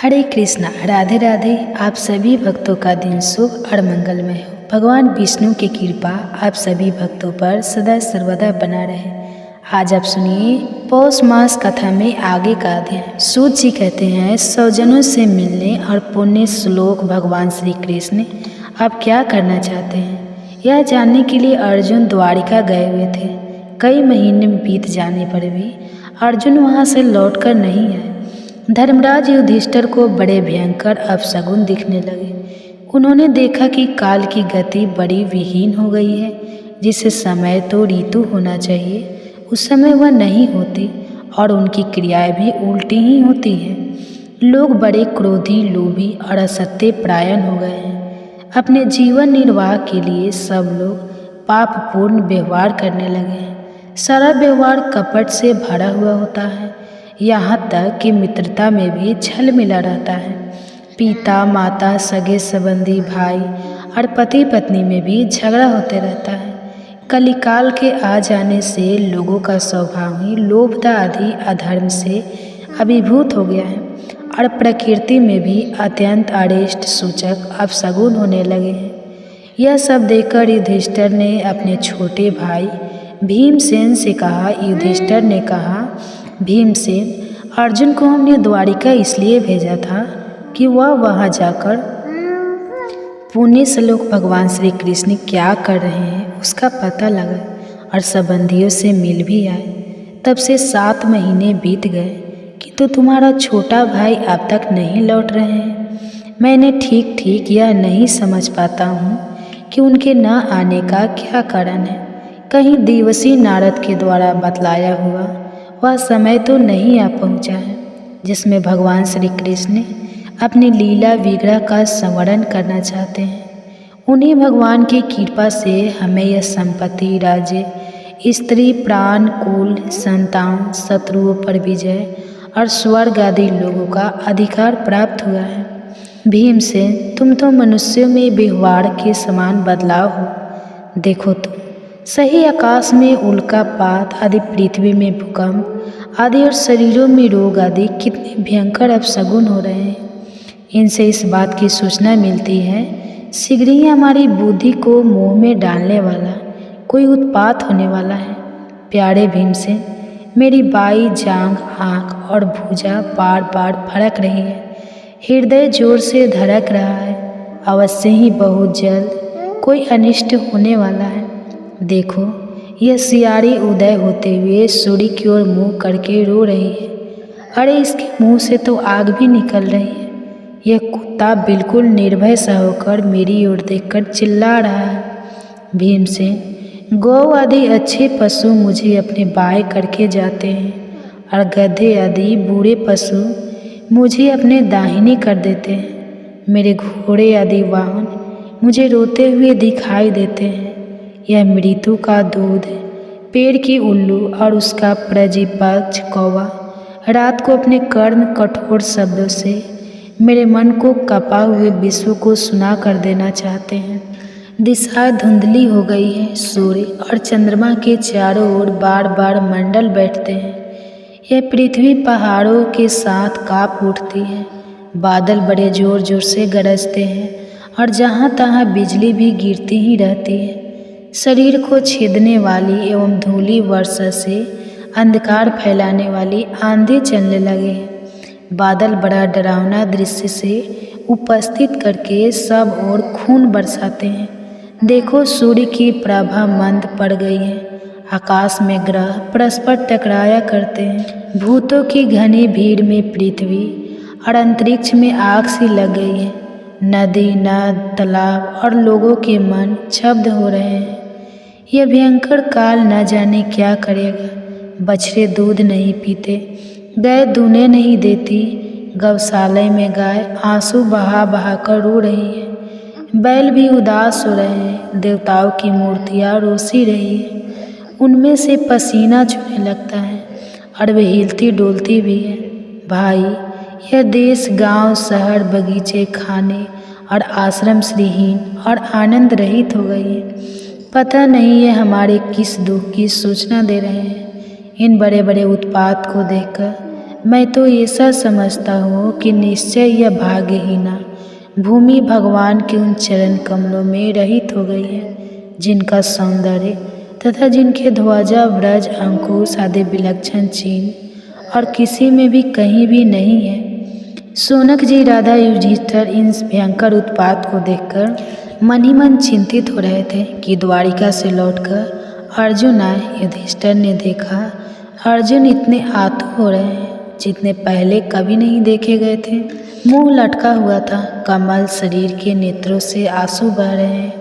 हरे कृष्णा, राधे राधे। आप सभी भक्तों का दिन शुभ और मंगलमय हो। भगवान विष्णु की कृपा आप सभी भक्तों पर सदा सर्वदा बना रहे। आज आप सुनिए पौष मास कथा में आगे का अध्याय। सूत जी कहते हैं, सौजनों से मिलने और पुण्य श्लोक भगवान श्री कृष्ण आप क्या करना चाहते हैं, यह जानने के लिए अर्जुन द्वारिका गए हुए थे। कई महीने बीत जाने पर भी अर्जुन वहाँ से लौटकर नहीं आए। धर्मराज युधिष्ठिर को बड़े भयंकर अपशगुन दिखने लगे। उन्होंने देखा कि काल की गति बड़ी विहीन हो गई है। जिस समय तो ऋतु होना चाहिए उस समय वह नहीं होती और उनकी क्रियाएं भी उल्टी ही होती हैं। लोग बड़े क्रोधी, लोभी और असत्य परायण हो गए हैं। अपने जीवन निर्वाह के लिए सब लोग पापपूर्ण व्यवहार करने लगे हैं। सारा व्यवहार कपट से भरा हुआ होता है। यहाँ तक कि मित्रता में भी छल मिला रहता है। पिता माता, सगे संबंधी, भाई और पति पत्नी में भी झगड़ा होते रहता है। कलिकाल के आ जाने से लोगों का स्वभाव ही लोभता आदि अधर्म से अभिभूत हो गया है और प्रकृति में भी अत्यंत अरिष्ट सूचक अपशगुन होने लगे हैं। यह सब देखकर युधिष्ठिर ने अपने छोटे भाई भीमसेन से कहा। युधिष्ठिर ने कहा, भीमसेन, अर्जुन को हमने द्वारिका इसलिए भेजा था कि वह वहाँ जाकर पुण्य श्लोक भगवान श्री कृष्ण क्या कर रहे हैं उसका पता लगाए और संबंधियों से मिल भी आए। तब से 7 महीने बीत गए किंतु तुम्हारा छोटा भाई अब तक नहीं लौट रहे हैं। मैंने ठीक ठीक यह नहीं समझ पाता हूँ कि उनके न आने का क्या कारण है। कहीं देवर्षि नारद के द्वारा बतलाया हुआ वह समय तो नहीं आ पहुँचा है जिसमें भगवान श्री कृष्ण अपनी लीला विग्रह का स्मरण करना चाहते हैं। उन्हीं भगवान की कृपा से हमें यह संपत्ति, राज्य, स्त्री, प्राण, कुल, संतान, शत्रुओं पर विजय और स्वर्ग आदि लोगों का अधिकार प्राप्त हुआ है। भीमसेन, तुम तो मनुष्यों में व्यवहार के समान बदलाव हो। देखो तो सही आकाश में उल्कापात आदि, पृथ्वी में भूकंप आदि और शरीरों में रोग आदि कितने भयंकर अपशगुन हो रहे हैं। इनसे इस बात की सूचना मिलती है शीघ्र ही हमारी बुद्धि को मोह में डालने वाला कोई उत्पात होने वाला है। प्यारे भीमसेन, मेरी बाई जांघ, आँख और भुजा बार बार फड़क रही है। हृदय जोर से धड़क रहा है। अवश्य ही बहुत जल्द कोई अनिष्ट होने वाला है। देखो, यह सियारी उदय होते हुए सूर्य की ओर मुँह करके रो रही है। अरे, इसके मुंह से तो आग भी निकल रही है। यह कुत्ता बिल्कुल निर्भय सा होकर मेरी ओर देखकर चिल्ला रहा है। भीमसेन, गौ आदि अच्छे पशु मुझे अपने बाएं करके जाते हैं और गधे आदि बुरे पशु मुझे अपने दाहिने कर देते हैं। मेरे घोड़े आदि वाहन मुझे रोते हुए दिखाई देते हैं। यह मृत्यु का दूध, पेड़ की उल्लू और उसका प्रजिपक्ष कौवा रात को अपने कर्ण कठोर शब्दों से मेरे मन को कपा हुए विश्व को सुना कर देना चाहते हैं। दिशा धुंधली हो गई है। सूर्य और चंद्रमा के चारों ओर बार बार मंडल बैठते हैं। यह पृथ्वी पहाड़ों के साथ काँप उठती है। बादल बड़े जोर जोर से गरजते हैं और जहाँ तहाँ बिजली भी गिरती ही रहती है। शरीर को छेदने वाली एवं धूली वर्षा से अंधकार फैलाने वाली आंधी चलने लगे हैं। बादल बड़ा डरावना दृश्य से उपस्थित करके सब ओर खून बरसाते हैं। देखो, सूर्य की प्रभा मंद पड़ गई है। आकाश में ग्रह परस्पर टकराया करते हैं। भूतों की घनी भीड़ में पृथ्वी और अंतरिक्ष में आग सी लग गई है। नदी, नद, तालाब और लोगों के मन क्षब्ध हो रहे हैं। यह भयंकर काल न जाने क्या करेगा। बछड़े दूध नहीं पीते, गाय दूने नहीं देती। गौशाला में गाय आंसू बहा बहा कर रो रही है। बैल भी उदास हो रहे हैं। देवताओं की मूर्तियाँ रोसी रही है। उनमें से पसीना छूने लगता है और वे हिलती डोलती भी है। भाई, यह देश, गांव, शहर, बगीचे, खाने और आश्रम श्रीहीन और आनंद रहित हो गई है। पता नहीं ये हमारे किस दुख की सूचना दे रहे हैं। इन बड़े बड़े उत्पात को देखकर मैं तो ऐसा समझता हूँ कि निश्चय यह भाग्यहीना भूमि भगवान के उन चरण कमलों में रहित हो गई है, जिनका सौंदर्य तथा जिनके ध्वजा व्रज अंकुश आदि विलक्षण चिन्ह और किसी में भी कहीं भी नहीं है। शौनक जी राधा युधिष्ठिर इन भयंकर उत्पात को देखकर मन ही मन चिंतित हो रहे थे कि द्वारिका से लौटकर अर्जुन आए। युधिष्ठिर ने देखा अर्जुन इतने आतुर हो रहे हैं जितने पहले कभी नहीं देखे गए थे। मुंह लटका हुआ था, कमल शरीर के नेत्रों से आंसू बह रहे हैं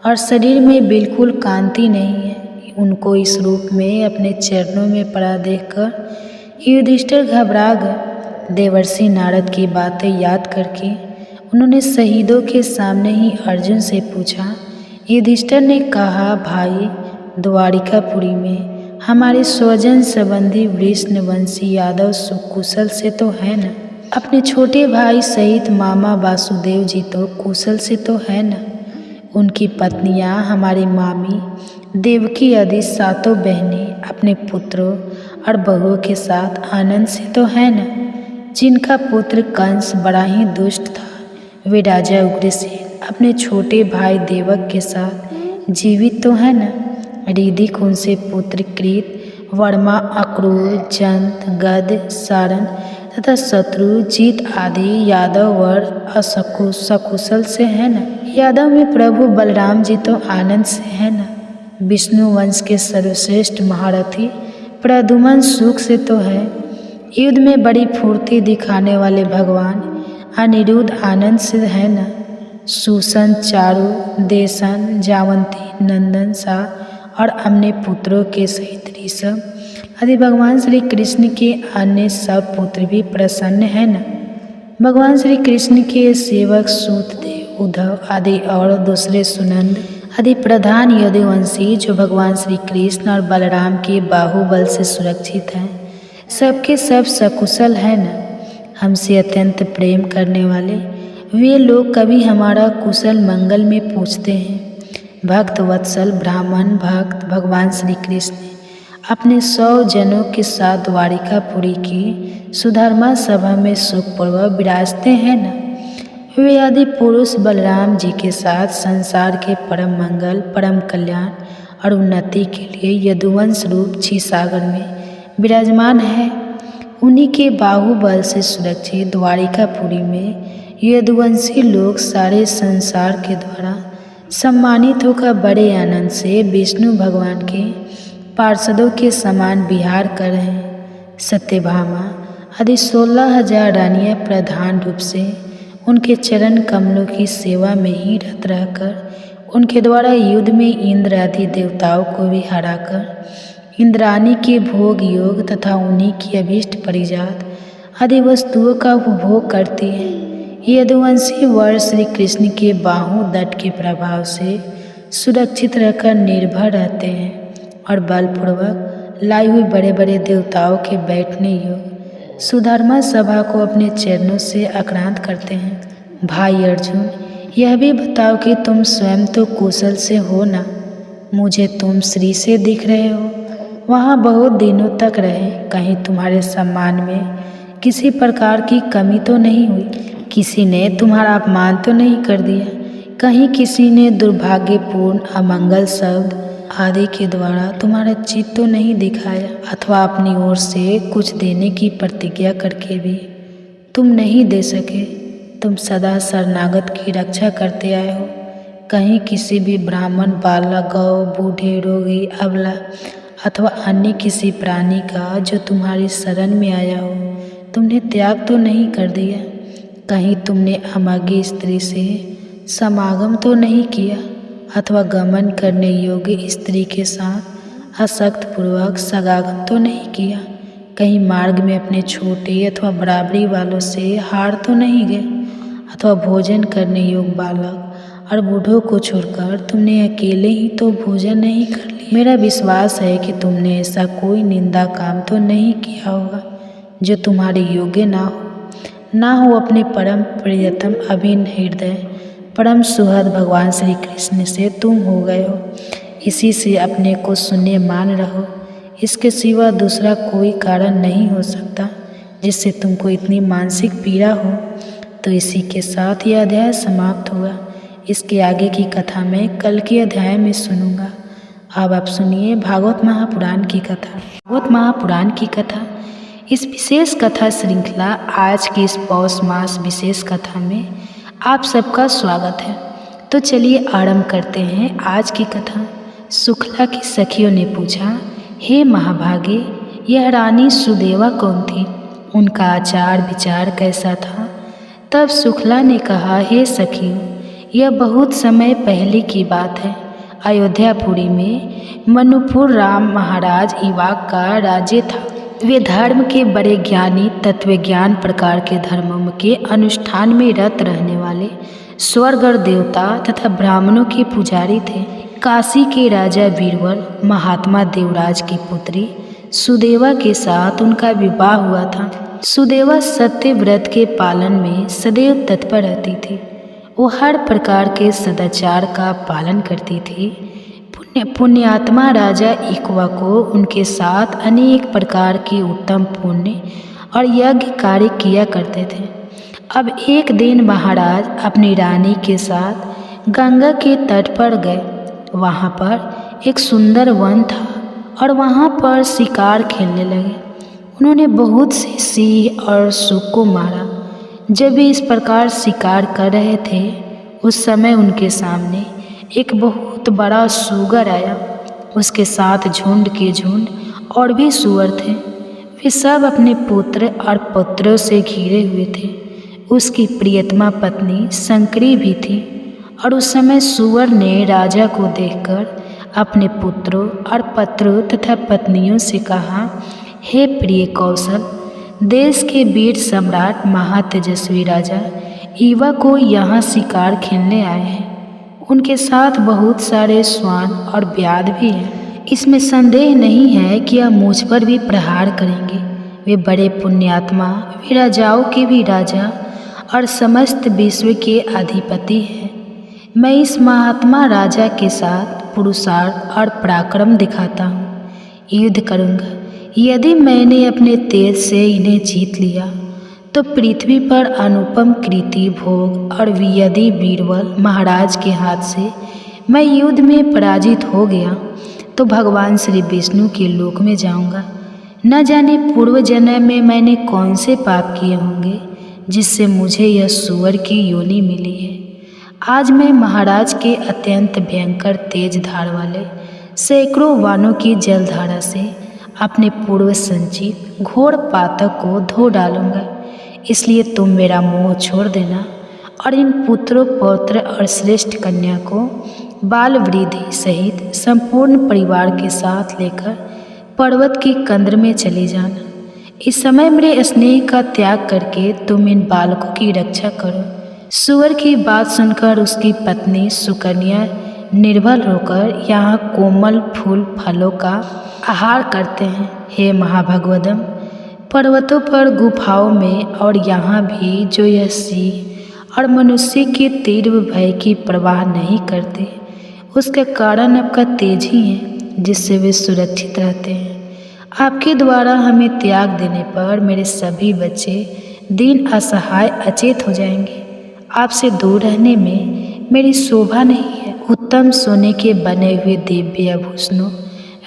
और शरीर में बिल्कुल कांति नहीं है। उनको इस रूप में अपने चरणों में पड़ा देखकर युधिष्ठिर घबरा गए। देवर्षि नारद की बातें याद करके उन्होंने शहीदों के सामने ही अर्जुन से पूछा। युधिष्ठिर ने कहा, भाई, द्वारिकापुरी में हमारे स्वजन संबंधी वृषणवंशी यादव सुकुशल से तो है न? अपने छोटे भाई सहित मामा वासुदेव जी तो कुशल से तो है न? उनकी पत्नियां हमारी मामी देवकी आदि सातों बहनें अपने पुत्रों और बहुओं के साथ आनंद से तो है न? जिनका पुत्र कंस बड़ा ही दुष्ट था, वे राजा उग्रसेन अपने छोटे भाई देवक के साथ जीवित तो है न? ऋधिक उनसे पुत्र कृत, वर्मा, अक्रूर, जंत, गद, सारण तथा शत्रुजीत आदि यादव वर सकुशल से है न? यादव में प्रभु बलराम जी तो आनंद से है न? विष्णु वंश के सर्वश्रेष्ठ महारथी प्रद्युम्न सुख से तो है। युद्ध में बड़ी फुर्ती दिखाने वाले भगवान अनिरुद्ध आनंद से है न? सुसन, चारु, देशन, जावंती, नंदन, सा और अपने पुत्रों के सहित ऋषभ आदि भगवान श्री कृष्ण के अन्य सब पुत्र भी प्रसन्न है न? भगवान श्री कृष्ण के सेवक सूतदेव, उद्धव आदि और दूसरे सुनंद आदि प्रधान यदुवंशी जो भगवान श्री कृष्ण और बलराम के बाहुबल से सुरक्षित हैं, सबके सब सकुशल है न? हमसे अत्यंत प्रेम करने वाले वे लोग कभी हमारा कुशल मंगल में पूछते हैं। भक्त वत्सल ब्राह्मण भक्त भगवान श्री कृष्ण अपने 100 जनों के साथ द्वारिकापुरी की सुधर्मा सभा में सुखपूर्वक विराजते हैं न? वे आदि पुरुष बलराम जी के साथ संसार के परम मंगल, परम कल्याण और उन्नति के लिए यदुवंश रूप क्षीरसागर में विराजमान है। उन्हीं के बाहुबल से सुरक्षित द्वारिकापुरी में यदुवंशी लोग सारे संसार के द्वारा सम्मानित होकर बड़े आनंद से विष्णु भगवान के पार्षदों के समान विहार कर रहे हैं। सत्यभामा आदि 16,000 रानियाँ प्रधान रूप से उनके चरण कमलों की सेवा में ही रत रहकर उनके द्वारा युद्ध में इंद्र आदि देवताओं को भी हराकर इंद्राणी के भोग योग तथा उन्हीं की अभीष्ट परिजात आदि वस्तुओं का उपभोग करती हैं। यदुवंशी वर श्री कृष्ण के बाहु दट के प्रभाव से सुरक्षित रहकर निर्भर रहते हैं और बलपूर्वक लाई हुई बड़े बड़े देवताओं के बैठने योग सुधर्मा सभा को अपने चरणों से आक्रांत करते हैं। भाई अर्जुन, यह भी बताओ कि तुम स्वयं तो कुशल से हो ना? मुझे तुम श्री से दिख रहे हो, वहाँ बहुत दिनों तक रहे, कहीं तुम्हारे सम्मान में किसी प्रकार की कमी तो नहीं हुई? किसी ने तुम्हारा अपमान तो नहीं कर दिया? कहीं किसी ने दुर्भाग्यपूर्ण अमंगल शब्द आदि के द्वारा तुम्हारा चित्त तो नहीं दिखाया? अथवा अपनी ओर से कुछ देने की प्रतिज्ञा करके भी तुम नहीं दे सके? तुम सदा शरणागत की रक्षा करते आए हो। कहीं किसी भी ब्राह्मण, बालक, गौ, बूढ़े, रोगी, अबला अथवा अन्य किसी प्राणी का जो तुम्हारी शरण में आया हो तुमने त्याग तो नहीं कर दिया? कहीं तुमने अमागी स्त्री से समागम तो नहीं किया अथवा गमन करने योग्य स्त्री के साथ असक्त पूर्वक सगागम तो नहीं किया? कहीं मार्ग में अपने छोटे अथवा बराबरी वालों से हार तो नहीं गए? अथवा भोजन करने योग्य बालक और बूढ़ों को छोड़कर तुमने अकेले ही तो भोजन नहीं कर लिया? मेरा विश्वास है कि तुमने ऐसा कोई निंदा काम तो नहीं किया होगा जो तुम्हारे योग्य ना हो अपने परम प्रियतम अभिन्न हृदय परम सुहृद भगवान श्री कृष्ण से तुम हो गए हो। इसी से अपने को शून्य मान रहो, इसके सिवा दूसरा कोई कारण नहीं हो सकता। जिससे तुमको इतनी मानसिक पीड़ा हो। तो इसी के साथ यह अध्याय समाप्त हुआ। इसके आगे की कथा मैं कल के अध्याय में सुनूंगा। अब आप सुनिए भागवत महापुराण की कथा। भागवत महापुराण की कथा, इस विशेष कथा श्रृंखला आज की इस पौष मास विशेष कथा में आप सबका स्वागत है। तो चलिए आरंभ करते हैं आज की कथा। सुखला की सखियों ने पूछा, हे महाभागे, यह रानी सुदेवा कौन थी? उनका आचार विचार कैसा था? तब सुखला ने कहा, हे सखियों, यह बहुत समय पहले की बात है। अयोध्यापुरी में मनुपुर राम महाराज इवाक का राज्य था। वे धर्म के बड़े ज्ञानी, तत्वज्ञान प्रकार के धर्मों के अनुष्ठान में रत रहने वाले स्वर्ग और देवता तथा ब्राह्मणों के पुजारी थे। काशी के राजा बीरबल महात्मा देवराज की पुत्री सुदेवा के साथ उनका विवाह हुआ था। सुदेवा सत्य व्रत के पालन में सदैव तत्पर रहती थी। वो हर प्रकार के सदाचार का पालन करती थी। पुण्यात्मा राजा इक्वा को उनके साथ अनेक प्रकार के उत्तम पुण्य और यज्ञ कार्य किया करते थे। अब एक दिन महाराज अपनी रानी के साथ गंगा के तट पर गए। वहाँ पर एक सुंदर वन था और वहाँ पर शिकार खेलने लगे। उन्होंने बहुत से सिंह और सूर को मारा। जब वे इस प्रकार शिकार कर रहे थे, उस समय उनके सामने एक बहुत बड़ा सूगर आया। उसके साथ झुंड के झुंड और भी सूअर थे। वे सब अपने पुत्र और पुत्रों से घिरे हुए थे। उसकी प्रियतमा पत्नी शंकरी भी थी। और उस समय सूअर ने राजा को देखकर अपने पुत्रों और पत्रों तथा पत्नियों से कहा, हे प्रिय कौशल, देश के वीर सम्राट महातेजस्वी राजा ईवा को यहाँ शिकार खेलने आए हैं। उनके साथ बहुत सारे श्वान और व्याध भी हैं। इसमें संदेह नहीं है कि यह मुझ पर भी प्रहार करेंगे। वे बड़े पुण्यात्मा, वे राजाओं के भी राजा और समस्त विश्व के अधिपति हैं। मैं इस महात्मा राजा के साथ पुरुषार्थ और पराक्रम दिखाता हूँ। युद्ध करूँगा। यदि मैंने अपने तेज से इन्हें जीत लिया तो पृथ्वी पर अनुपम कृति भोग, और यदि बीरबल महाराज के हाथ से मैं युद्ध में पराजित हो गया तो भगवान श्री विष्णु के लोक में जाऊंगा। न जाने पूर्व जन्म में मैंने कौन से पाप किए होंगे जिससे मुझे यह सूअर की योनि मिली है। आज मैं महाराज के अत्यंत भयंकर तेज धार वाले सैकड़ों वानों की जलधारा से अपने पूर्व संचित घोर पातक को धो डालूंगा। इसलिए तुम मेरा मोह छोड़ देना और इन पुत्रों, पौत्र और श्रेष्ठ कन्या को बाल वृद्धि सहित संपूर्ण परिवार के साथ लेकर पर्वत की कंद्र में चले जाना। इस समय मेरे स्नेह का त्याग करके तुम इन बालकों की रक्षा करो। सूअर की बात सुनकर उसकी पत्नी सुकन्या निर्भल होकर यहाँ कोमल फूल फलों का आहार करते हैं। हे महाभगवदम, पर्वतों पर, गुफाओं में और यहाँ भी जो यह सिंह और मनुष्य के तीव्र भय की परवाह नहीं करते, उसका कारण आपका तेज ही है जिससे वे सुरक्षित रहते हैं। आपके द्वारा हमें त्याग देने पर मेरे सभी बच्चे दीन असहाय अचेत हो जाएंगे। आपसे दूर रहने में मेरी शोभा नहीं है। उत्तम सोने के बने हुए दिव्य आभूषणों,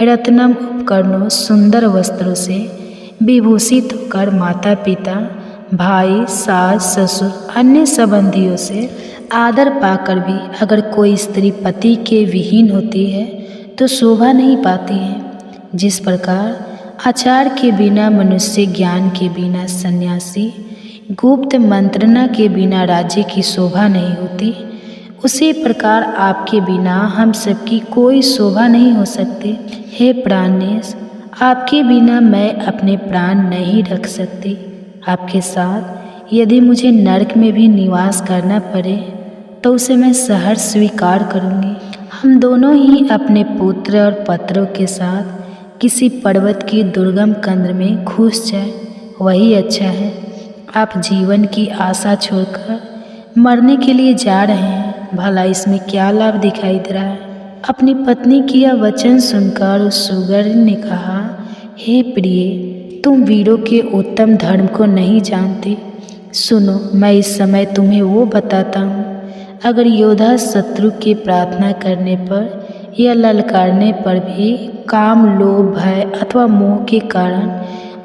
रत्नम उपकरणों, सुंदर वस्त्रों से विभूषित होकर माता पिता, भाई, सास, ससुर, अन्य संबंधियों से आदर पाकर भी अगर कोई स्त्री पति के विहीन होती है तो शोभा नहीं पाती है। जिस प्रकार आचार के बिना मनुष्य, ज्ञान के बिना सन्यासी, गुप्त मंत्रणा के बिना राज्य की शोभा नहीं होती, उसी प्रकार आपके बिना हम सबकी कोई शोभा नहीं हो सकती। हे प्राणेश, आपके बिना मैं अपने प्राण नहीं रख सकती। आपके साथ यदि मुझे नरक में भी निवास करना पड़े तो उसे मैं सहर्ष स्वीकार करूँगी। हम दोनों ही अपने पुत्र और पत्रों के साथ किसी पर्वत की दुर्गम कंद्र में घुस जाए, वही अच्छा है। आप जीवन की आशा छोड़कर मरने के लिए जा रहे हैं, भला इसमें क्या लाभ दिखाई दे रहा है? अपनी पत्नी की यह वचन सुनकर उस सुगर ने कहा, हे प्रिय, तुम वीरों के उत्तम धर्म को नहीं जानते। सुनो, मैं इस समय तुम्हें वो बताता हूँ। अगर योद्धा शत्रु के प्रार्थना करने पर या ललकारने पर भी काम, लोभ, भय अथवा मोह के कारण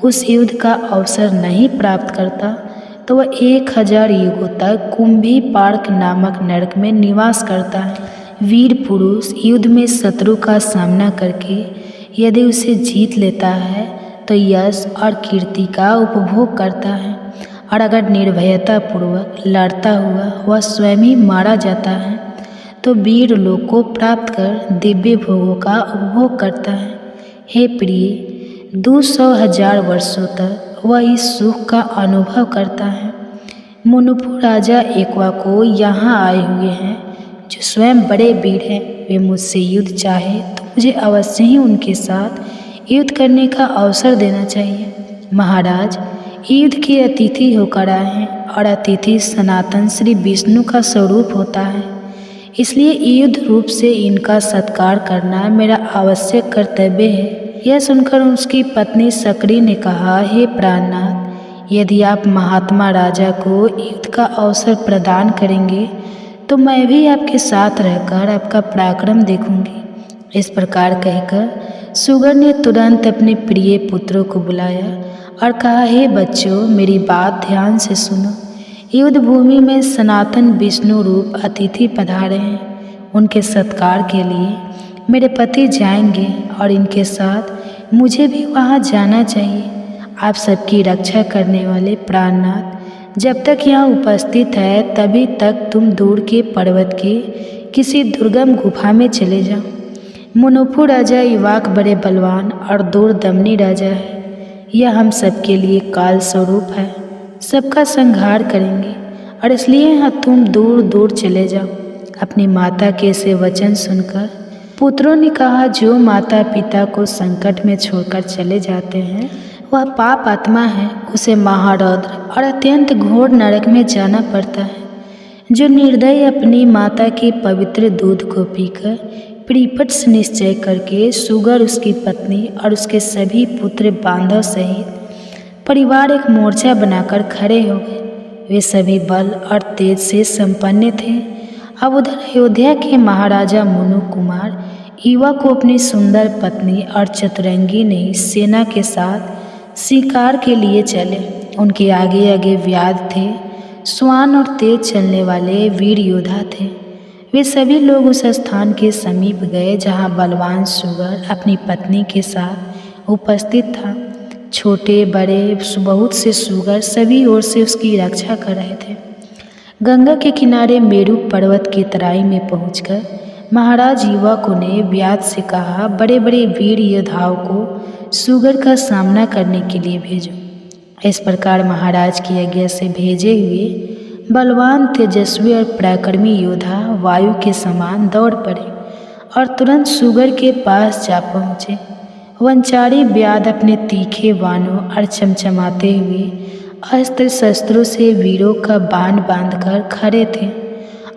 उस युद्ध का अवसर नहीं प्राप्त करता, तो वह 1000 युगों तक कुंभी पार्क नामक नरक में निवास करता है। वीर पुरुष युद्ध में शत्रु का सामना करके यदि उसे जीत लेता है तो यश और कीर्ति का उपभोग करता है, और अगर निर्भयता पूर्वक लड़ता हुआ वह स्वयं ही मारा जाता है तो वीर लोक को प्राप्त कर दिव्य भोगों का उपभोग करता है। हे प्रिय, 200,000 वर्षों तक वह इस सुख का अनुभव करता है। मुनुपुर राजा एक्वा को यहाँ आए हुए हैं, जो स्वयं बड़े वीर हैं। वे मुझसे युद्ध चाहे तो मुझे अवश्य ही उनके साथ युद्ध करने का अवसर देना चाहिए। महाराज, युद्ध के अतिथि होकर आए हैं, और अतिथि सनातन श्री विष्णु का स्वरूप होता है, इसलिए युद्ध रूप से इनका सत्कार करना मेरा आवश्यक कर्तव्य है। यह सुनकर उसकी पत्नी सकरी ने कहा, हे प्राणनाथ, यदि आप महात्मा राजा को युद्ध का अवसर प्रदान करेंगे तो मैं भी आपके साथ रहकर आपका पराक्रम देखूंगी। इस प्रकार कहकर सुगर ने तुरंत अपने प्रिय पुत्रों को बुलाया और कहा, हे बच्चों, मेरी बात ध्यान से सुनो। युद्ध भूमि में सनातन विष्णु रूप अतिथि पधारे हैं। उनके सत्कार के लिए मेरे पति जाएंगे और इनके साथ मुझे भी वहाँ जाना चाहिए। आप सबकी रक्षा करने वाले प्राणनाथ जब तक यहाँ उपस्थित है तभी तक तुम दूर के पर्वत के किसी दुर्गम गुफा में चले जाओ। मुनुपुर राजा इवाक बड़े बलवान और दूरदमनी राजा है। यह हम सबके लिए काल स्वरूप है, सबका संहार करेंगे, और इसलिए यहाँ तुम दूर दूर चले जाओ। अपनी माता के से वचन सुनकर पुत्रों ने कहा, जो माता पिता को संकट में छोड़कर चले जाते हैं वह पाप आत्मा है, उसे महारौद्र और अत्यंत घोर नरक में जाना पड़ता है। जो निर्दयी अपनी माता के पवित्र दूध को पीकर प्रीपट से निश्चय करके सुगर, उसकी पत्नी और उसके सभी पुत्र बांधव सहित परिवार एक मोर्चा बनाकर खड़े हो गए। वे सभी बल और तेज से संपन्न थे। अब उधर अयोध्या के महाराजा मुनु कुमार युवा को अपनी सुंदर पत्नी और चतुरंगी ने सेना के साथ शिकार के लिए चले। उनके आगे आगे व्याध थे, श्वान और तेज चलने वाले वीर योद्धा थे। वे सभी लोग उस स्थान के समीप गए जहाँ बलवान सुगर अपनी पत्नी के साथ उपस्थित था। छोटे बड़े बहुत से सुगर सभी ओर से उसकी रक्षा कर रहे थे। गंगा के किनारे मेरू पर्वत की तराई में पहुंचकर महाराज युवकों ने व्याध से कहा, बड़े बड़े वीर योद्धाओं को सुगर का सामना करने के लिए भेजो। इस प्रकार महाराज की आज्ञा से भेजे हुए बलवान, तेजस्वी और पराक्रमी योद्धा वायु के समान दौड़ पड़े और तुरंत सुगर के पास जा पहुँचे। वंचारी व्याध अपने तीखे बाणों और चमचमाते हुए अस्त्र शस्त्रों से वीरों का बाण बांधकर खड़े थे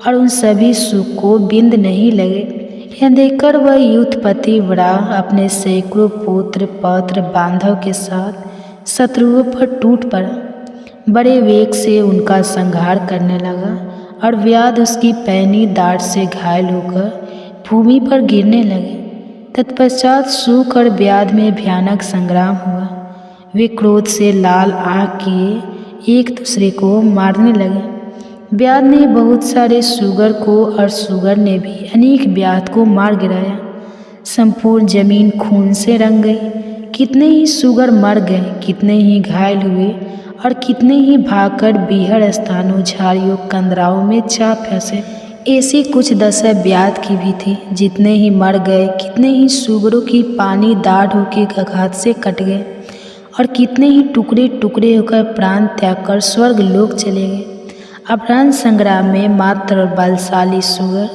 और उन सभी सुख को बिंद नहीं लगे। यह देखकर वह युद्धपति वराह अपने सैकड़ों पुत्र पौत्र बांधव के साथ शत्रुओं पर टूट पड़ा। बड़े वेग से उनका संहार करने लगा और व्याध उसकी पैनी दाढ़ से घायल होकर भूमि पर गिरने लगे। तत्पश्चात सूक और व्याध में भयानक संग्राम हुआ। वे क्रोध से लाल आँख किए एक दूसरे को मारने लगे। व्याध ने बहुत सारे सुगर को और सुगर ने भी अनेक व्याध को मार गिराया। संपूर्ण जमीन खून से रंग गई। कितने ही सुगर मर गए, कितने ही घायल हुए और कितने ही भागकर बीहड़ स्थानों, झाड़ियों, कंदराओं में जा फंसे। ऐसी कुछ दशा व्याध की भी थी। जितने ही मर गए, कितने ही सुगरों की पानी दाढ़ होकर आघात से कट गए और कितने ही टुकड़े टुकड़े होकर प्राण त्याग कर स्वर्ग लोक चले गए। अपरांत संग्राम में मात्र और बलशाली सुगर,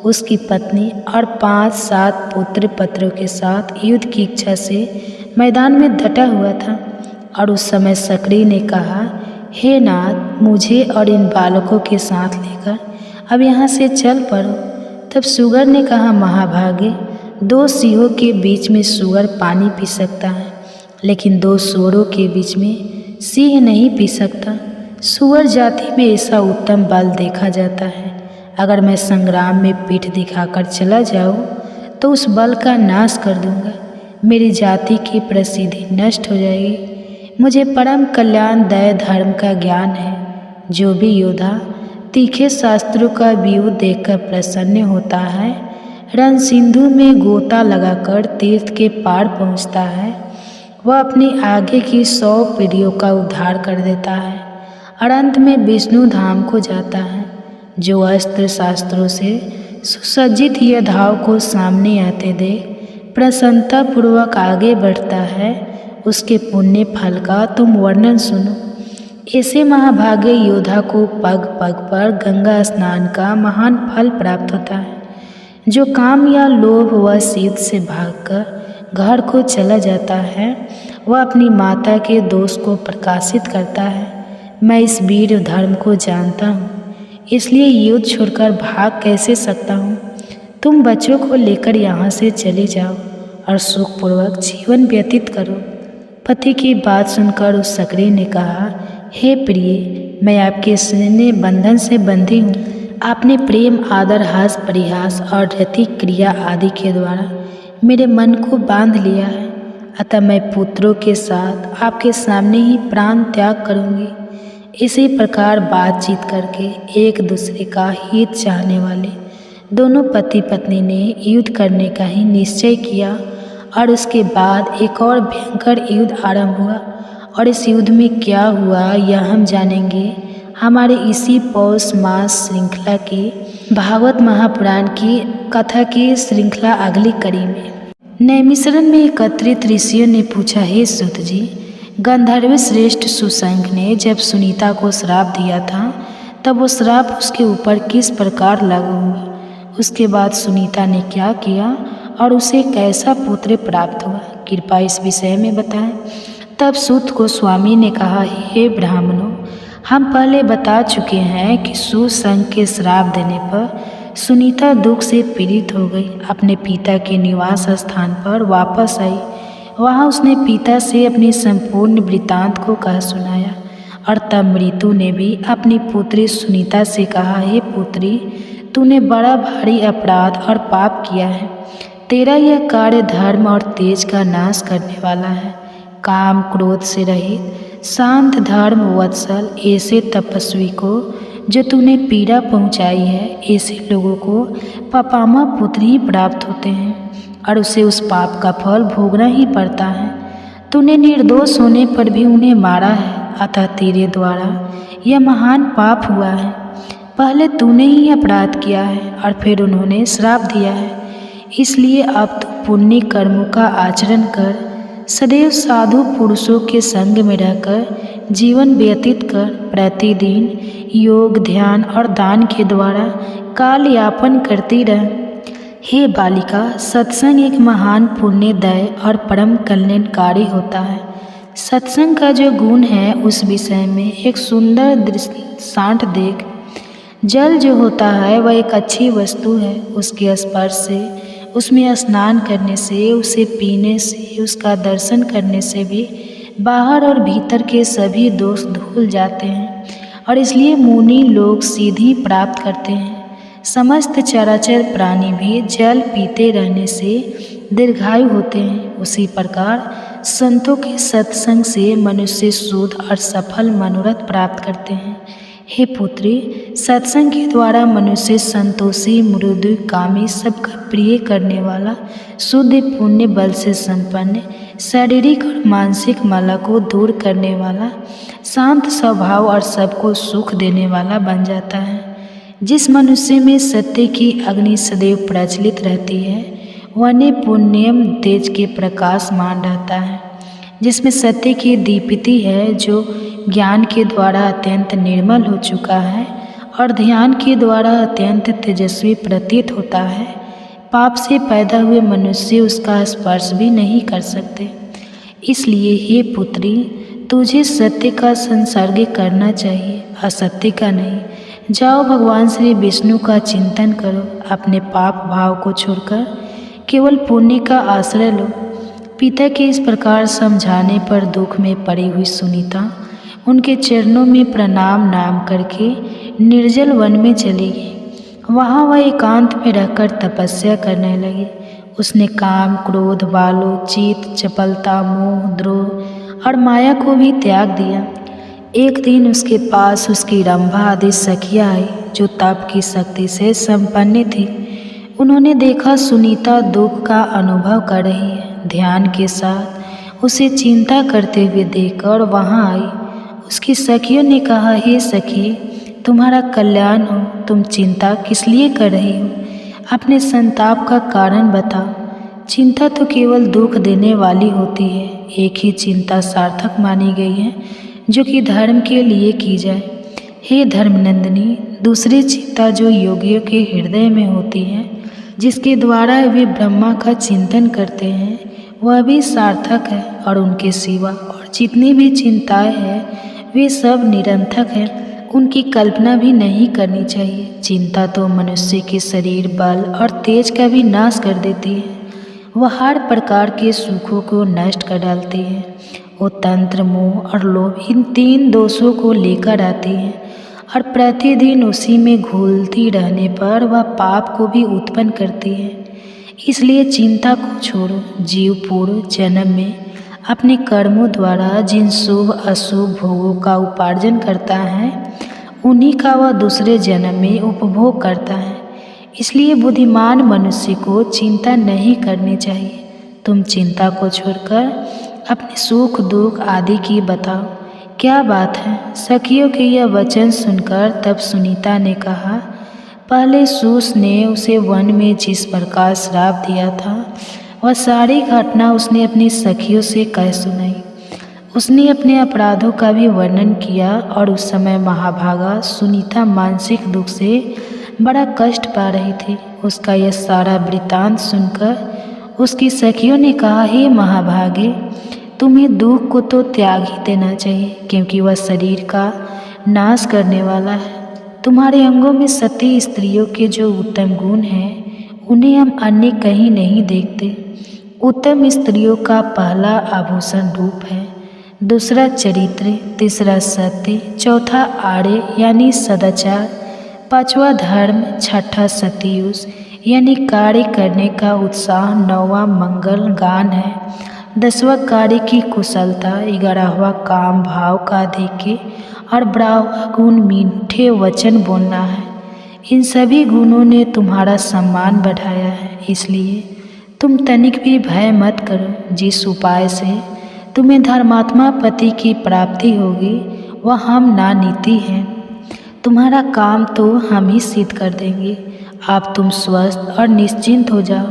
उसकी पत्नी और 5-7 पुत्र पत्रों के साथ युद्ध की इच्छा से मैदान में डटा हुआ था। और उस समय सकरी ने कहा, हे नाथ, मुझे और इन बालकों के साथ लेकर अब यहाँ से चल पड़ो। तब सुगर ने कहा, महाभागे, 2 सिंहों के बीच में सुगर पानी पी सकता है लेकिन दो सुअरों के बीच में सिंह नहीं पी सकता। सुअर जाति में ऐसा उत्तम बल देखा जाता है। अगर मैं संग्राम में पीठ दिखाकर चला जाऊं तो उस बल का नाश कर दूंगा। मेरी जाति की प्रसिद्धि नष्ट हो जाएगी। मुझे परम कल्याण दया धर्म का ज्ञान है। जो भी योद्धा तीखे शास्त्रों का व्यू देखकर प्रसन्न होता है, रण सिंधु में गोता लगाकर तीर्थ के पार पहुंचता है, वह अपनी आगे की 100 पीढ़ियों का उद्धार कर देता है और अंत में विष्णु धाम को जाता है। जो अस्त्र शास्त्रों से सुसज्जित योद्धाओं को सामने आते देख प्रसन्नतापूर्वक आगे बढ़ता है, उसके पुण्य फल का तुम वर्णन सुनो। ऐसे महाभागे योद्धा को पग पग पर गंगा स्नान का महान फल प्राप्त होता है। जो काम या लोभ व सीध से भागकर घर को चला जाता है, वह अपनी माता के दोष को प्रकाशित करता है। मैं इस वीर धर्म को जानता हूँ, इसलिए युद्ध छोड़कर भाग कैसे सकता हूँ। तुम बच्चों को लेकर यहाँ से चले जाओ और सुखपूर्वक जीवन व्यतीत करो। पति की बात सुनकर उस सकरी ने कहा, हे प्रिय, मैं आपके स्नेह बंधन से बंधी हूँ। आपने प्रेम, आदर, हास, परिहास और रतिक क्रिया आदि के द्वारा मेरे मन को बांध लिया है। अतः मैं पुत्रों के साथ आपके सामने ही प्राण त्याग करूँगी। इसी प्रकार बातचीत करके एक दूसरे का हित चाहने वाले दोनों पति पत्नी ने युद्ध करने का ही निश्चय किया और उसके बाद एक और भयंकर युद्ध आरंभ हुआ। और इस युद्ध में क्या हुआ यह हम जानेंगे हमारे इसी पौष मास श्रृंखला की भागवत महापुराण की कथा की श्रृंखला अगली कड़ी में। नैमिषारण्य में एकत्रित ऋषियों ने पूछा, हे सूत जी, गंधर्व श्रेष्ठ सुशंख ने जब सुनीता को श्राप दिया था तब वो श्राप उसके ऊपर किस प्रकार लागू हुआ? उसके बाद सुनीता ने क्या किया और उसे कैसा पुत्र प्राप्त हुआ? कृपया इस विषय में बताएं। तब सूत को स्वामी ने कहा, हे ब्राह्मणों, हम पहले बता चुके हैं कि सुशंख के श्राप देने पर सुनीता दुख से पीड़ित हो गई। अपने पिता के निवास स्थान पर वापस आई। वहाँ उसने पिता से अपनी संपूर्ण वृत्तांत को कह सुनाया और तब मृत्यु ने भी अपनी पुत्री सुनीता से कहा, हे पुत्री, तूने बड़ा भारी अपराध और पाप किया है। तेरा यह कार्य धर्म और तेज का नाश करने वाला है। काम क्रोध से रहित शांत धर्म वत्सल ऐसे तपस्वी को जो तूने पीड़ा पहुँचाई है, ऐसे लोगों को पापामा पुत्र ही प्राप्त होते हैं और उसे उस पाप का फल भोगना ही पड़ता है। तूने निर्दोष होने पर भी उन्हें मारा है, अतः तेरे द्वारा यह महान पाप हुआ है। पहले तूने ही अपराध किया है और फिर उन्होंने श्राप दिया है। इसलिए अब तू पुण्य कर्मों का आचरण कर, सदैव साधु पुरुषों के संग में रहकर जीवन व्यतीत कर। प्रतिदिन योग, ध्यान और दान के द्वारा काल यापन करती रह। हे बालिका, सत्संग एक महान पुण्यदायी और परम कल्याणकारी होता है। सत्संग का जो गुण है उस विषय में एक सुंदर दृष्टांत देख। जल जो होता है वह एक अच्छी वस्तु है। उसके स्पर्श से, उसमें स्नान करने से, उसे पीने से, उसका दर्शन करने से भी बाहर और भीतर के सभी दोष धुल जाते हैं और इसलिए मुनि लोग सीधी प्राप्त करते हैं। समस्त चराचर प्राणी भी जल पीते रहने से दीर्घायु होते हैं। उसी प्रकार संतों के सत्संग से मनुष्य शुद्ध और सफल मनोरथ प्राप्त करते हैं। हे पुत्री, सत्संग के द्वारा मनुष्य संतोषी, मृदु, कामी, सबका प्रिय करने वाला, शुद्ध पुण्य बल से संपन्न, शारीरिक और मानसिक माला को दूर करने वाला, शांत स्वभाव और सबको सुख देने वाला बन जाता है। जिस मनुष्य में सत्य की अग्नि सदैव प्रज्वलित रहती है, वह पुण्यम तेज के प्रकाशमान रहता है। जिसमें सत्य की दीप्ति है, जो ज्ञान के द्वारा अत्यंत निर्मल हो चुका है और ध्यान के द्वारा अत्यंत तेजस्वी प्रतीत होता है, पाप से पैदा हुए मनुष्य उसका स्पर्श भी नहीं कर सकते। इसलिए हे पुत्री, तुझे सत्य का संसर्ग करना चाहिए, असत्य का नहीं। जाओ, भगवान श्री विष्णु का चिंतन करो। अपने पाप भाव को छोड़कर केवल पुण्य का आश्रय लो। पिता के इस प्रकार समझाने पर दुख में पड़ी हुई सुनीता उनके चरणों में प्रणाम नाम करके निर्जल वन में चली गई। वहाँ वह एकांत में रहकर तपस्या करने लगी। उसने काम, क्रोध, बालों, चित, चपलता, मोह, द्रोह और माया को भी त्याग दिया। एक दिन उसके पास उसकी रंभा आदि सखियाँ आई जो तप की शक्ति से संपन्न थी। उन्होंने देखा सुनीता दुख का अनुभव कर रही है। ध्यान के साथ उसे चिंता करते हुए देखकर वहाँ आई। उसकी सखियों ने कहा, हे सखी, तुम्हारा कल्याण हो, तुम चिंता किस लिए कर रही हो? अपने संताप का कारण बताओ। चिंता तो केवल दुख देने वाली होती है। एक ही चिंता सार्थक मानी गई है जो कि धर्म के लिए की जाए। हे धर्मनंदिनी, दूसरी चिंता जो योगियों के हृदय में होती है, जिसके द्वारा वे ब्रह्मा का चिंतन करते हैं, वह भी सार्थक है। और उनके सिवा और जितनी भी चिंताएं हैं वे सब निरर्थक हैं। उनकी कल्पना भी नहीं करनी चाहिए। चिंता तो मनुष्य के शरीर, बल और तेज का भी नाश कर देती है। वह हर प्रकार के सुखों को नष्ट कर डालती है। वो तंत्र, मोह और लोभ, इन 3 दोषों को लेकर आती है और प्रतिदिन उसी में घुलती रहने पर वह पाप को भी उत्पन्न करती है। इसलिए चिंता को छोड़ो। जीव पूर्व जन्म में अपने कर्मों द्वारा जिन शुभ अशुभ भोगों का उपार्जन करता है, उन्हीं का वह दूसरे जन्म में उपभोग करता है। इसलिए बुद्धिमान मनुष्य को चिंता नहीं करनी चाहिए। तुम चिंता को छोड़कर अपने सुख दुख आदि की बताओ, क्या बात है? सखियों के यह वचन सुनकर तब सुनीता ने कहा, पहले सूस ने उसे वन में जिस प्रकार श्राप दिया था, वह सारी घटना उसने अपनी सखियों से कह सुनाई। उसने अपने अपराधों का भी वर्णन किया और उस समय महाभागा सुनीता मानसिक दुख से बड़ा कष्ट पा रही थी। उसका यह सारा वृत्तांत सुनकर उसकी सखियों ने कहा, हे महाभागे, तुम्हें दुख को तो त्याग ही देना चाहिए, क्योंकि वह शरीर का नाश करने वाला है। तुम्हारे अंगों में सती स्त्रियों के जो उत्तम गुण हैं, उन्हें हम अन्य कहीं नहीं देखते। उत्तम स्त्रियों का पहला आभूषण रूप है, दूसरा चरित्र, तीसरा सत्य, चौथा आर्य यानी सदाचार, पांचवा धर्म, छठा सतयुष यानी कार्य करने का उत्साह, नौवां मंगल गान है, 10वां कार्य की कुशलता, 11वां काम भाव का अधिक्य और 12वां गुण मीठे वचन बोलना है। इन सभी गुणों ने तुम्हारा सम्मान बढ़ाया है। इसलिए तुम तनिक भी भय मत करो। जिस उपाय से तुम्हें धर्मात्मा पति की प्राप्ति होगी वह हम ना नीति हैं। तुम्हारा काम तो हम ही सिद्ध कर देंगे। आप तुम स्वस्थ और निश्चिंत हो जाओ।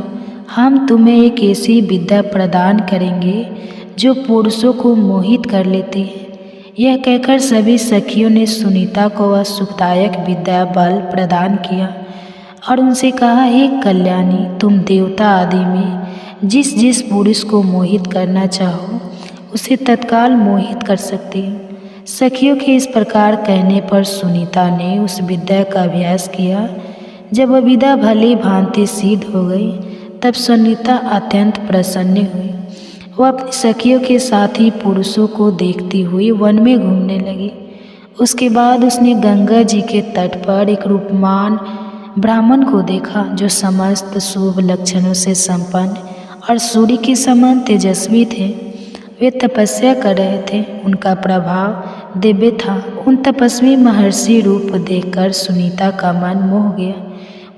हम तुम्हें एक ऐसी विद्या प्रदान करेंगे जो पुरुषों को मोहित कर लेती है। यह कहकर सभी सखियों ने सुनीता को वह सुखदायक विद्या बल प्रदान किया और उनसे कहा, हे कल्याणी, तुम देवता आदि में जिस जिस पुरुष को मोहित करना चाहो उसे तत्काल मोहित कर सकती हो। सखियों के इस प्रकार कहने पर सुनीता ने उस विद्या का अभ्यास किया। जब वह विद्या भली भांति सिद्ध हो गई तब सुनीता अत्यंत प्रसन्न हुई। वह अपनी सखियों के साथ ही पुरुषों को देखती हुई वन में घूमने लगी। उसके बाद उसने गंगा जी के तट पर एक रूपमान ब्राह्मण को देखा जो समस्त शुभ लक्षणों से संपन्न और सूर्य के समान तेजस्वी थे। वे तपस्या कर रहे थे। उनका प्रभाव दिव्य था। उन तपस्वी महर्षि रूप देखकर सुनीता का मन मोह गया।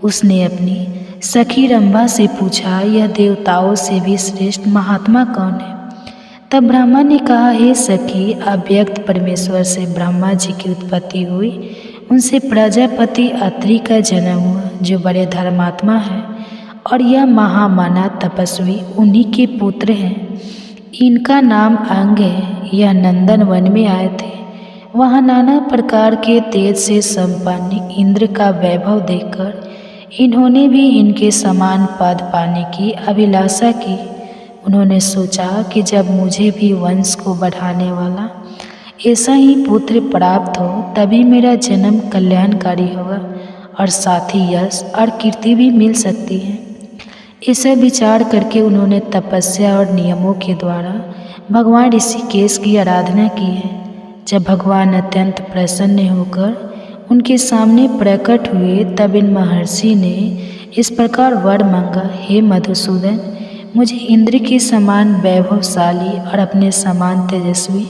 उसने अपनी सखी रंभा से पूछा, यह देवताओं से भी श्रेष्ठ महात्मा कौन है? तब ब्रह्मा ने कहा, हे सखी, अव्यक्त परमेश्वर से ब्रह्मा जी की उत्पत्ति हुई। उनसे प्रजापति अत्रि का जन्म हुआ जो बड़े धर्मात्मा है और यह महामाना तपस्वी उन्हीं के पुत्र हैं। इनका नाम अंग है। यह नंदन वन में आए थे। वहाँ नाना प्रकार के तेज से संपन्न इंद्र का वैभव देखकर इन्होंने भी इनके समान पद पाने की अभिलाषा की। उन्होंने सोचा कि जब मुझे भी वंश को बढ़ाने वाला ऐसा ही पुत्र प्राप्त हो तभी मेरा जन्म कल्याणकारी होगा और साथ ही यश और कीर्ति भी मिल सकती है। ऐसा विचार करके उन्होंने तपस्या और नियमों के द्वारा भगवान ऋषिकेश की आराधना की है। जब भगवान अत्यंत प्रसन्न होकर उनके सामने प्रकट हुए, तब इन महर्षि ने इस प्रकार वर मांगा, हे मधुसूदन, मुझे इंद्र के समान वैभवशाली और अपने समान तेजस्वी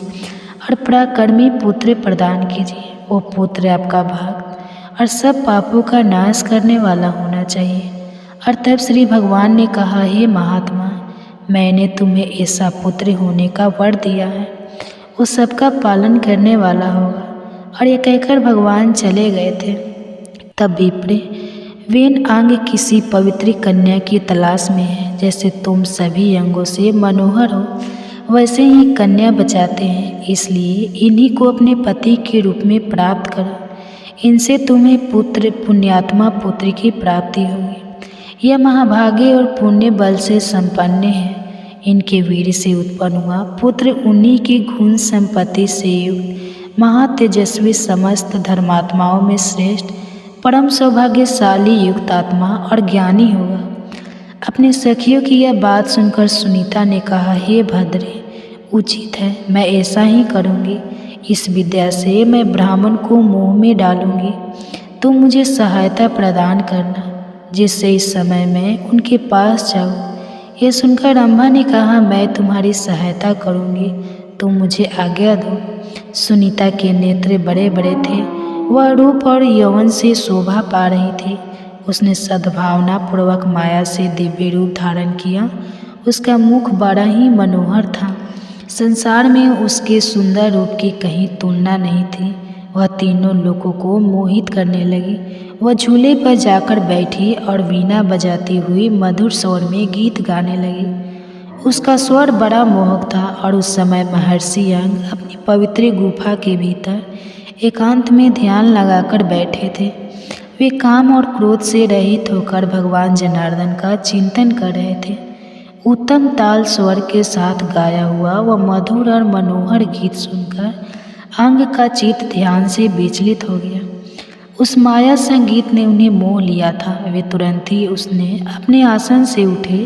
और पराक्रमी पुत्र प्रदान कीजिए। वो पुत्र आपका भक्त और सब पापों का नाश करने वाला होना चाहिए। और तब श्री भगवान ने कहा, हे महात्मा, मैंने तुम्हें ऐसा पुत्र होने का वर दिया है, वो सबका पालन करने वाला होगा। और ये कहकर भगवान चले गए थे। तब विप्र, वेन अंग किसी पवित्र कन्या की तलाश में है। जैसे तुम सभी अंगों से मनोहर हो, वैसे ही कन्या बचाते हैं, इसलिए इन्हीं को अपने पति के रूप में प्राप्त करो। इनसे तुम्हें पुत्र, पुण्यात्मा पुत्र की प्राप्ति होगी। यह महाभागे और पुण्य बल से संपन्न है। इनके वीर से उत्पन्न हुआ पुत्र उन्हीं की गुण संपत्ति से युक्त महातेजस्वी, समस्त धर्मात्माओं में श्रेष्ठ, परम सौभाग्यशाली, युक्त आत्मा और ज्ञानी होगा। अपनी सखियों की यह बात सुनकर सुनीता ने कहा, हे भद्रे, उचित है, मैं ऐसा ही करूँगी। इस विद्या से मैं ब्राह्मण को मोह में डालूंगी। तुम मुझे सहायता प्रदान करना, जिससे इस समय मैं उनके पास जाऊँ। यह सुनकर रंभा ने कहा, मैं तुम्हारी सहायता करूँगी, तुम मुझे आज्ञा दो। सुनीता के नेत्र बड़े बड़े थे, वह रूप और यौवन से शोभा पा रही थी। उसने सद्भावना पूर्वक माया से दिव्य रूप धारण किया। उसका मुख बड़ा ही मनोहर था। संसार में उसके सुंदर रूप की कहीं तुलना नहीं थी। वह तीनों लोगों को मोहित करने लगी। वह झूले पर जाकर बैठी और वीणा बजाती हुई मधुर स्वर में गीत गाने लगी। उसका स्वर बड़ा मोहक था। और उस समय महर्षि अंग अपनी पवित्र गुफा के भीतर एकांत में ध्यान लगाकर बैठे थे। वे काम और क्रोध से रहित होकर भगवान जनार्दन का चिंतन कर रहे थे। उत्तम ताल स्वर के साथ गाया हुआ वह मधुर और मनोहर गीत सुनकर अंग का चित्त ध्यान से विचलित हो गया। उस माया संगीत ने उन्हें मोह लिया था। वे तुरंत ही उसने अपने आसन से उठे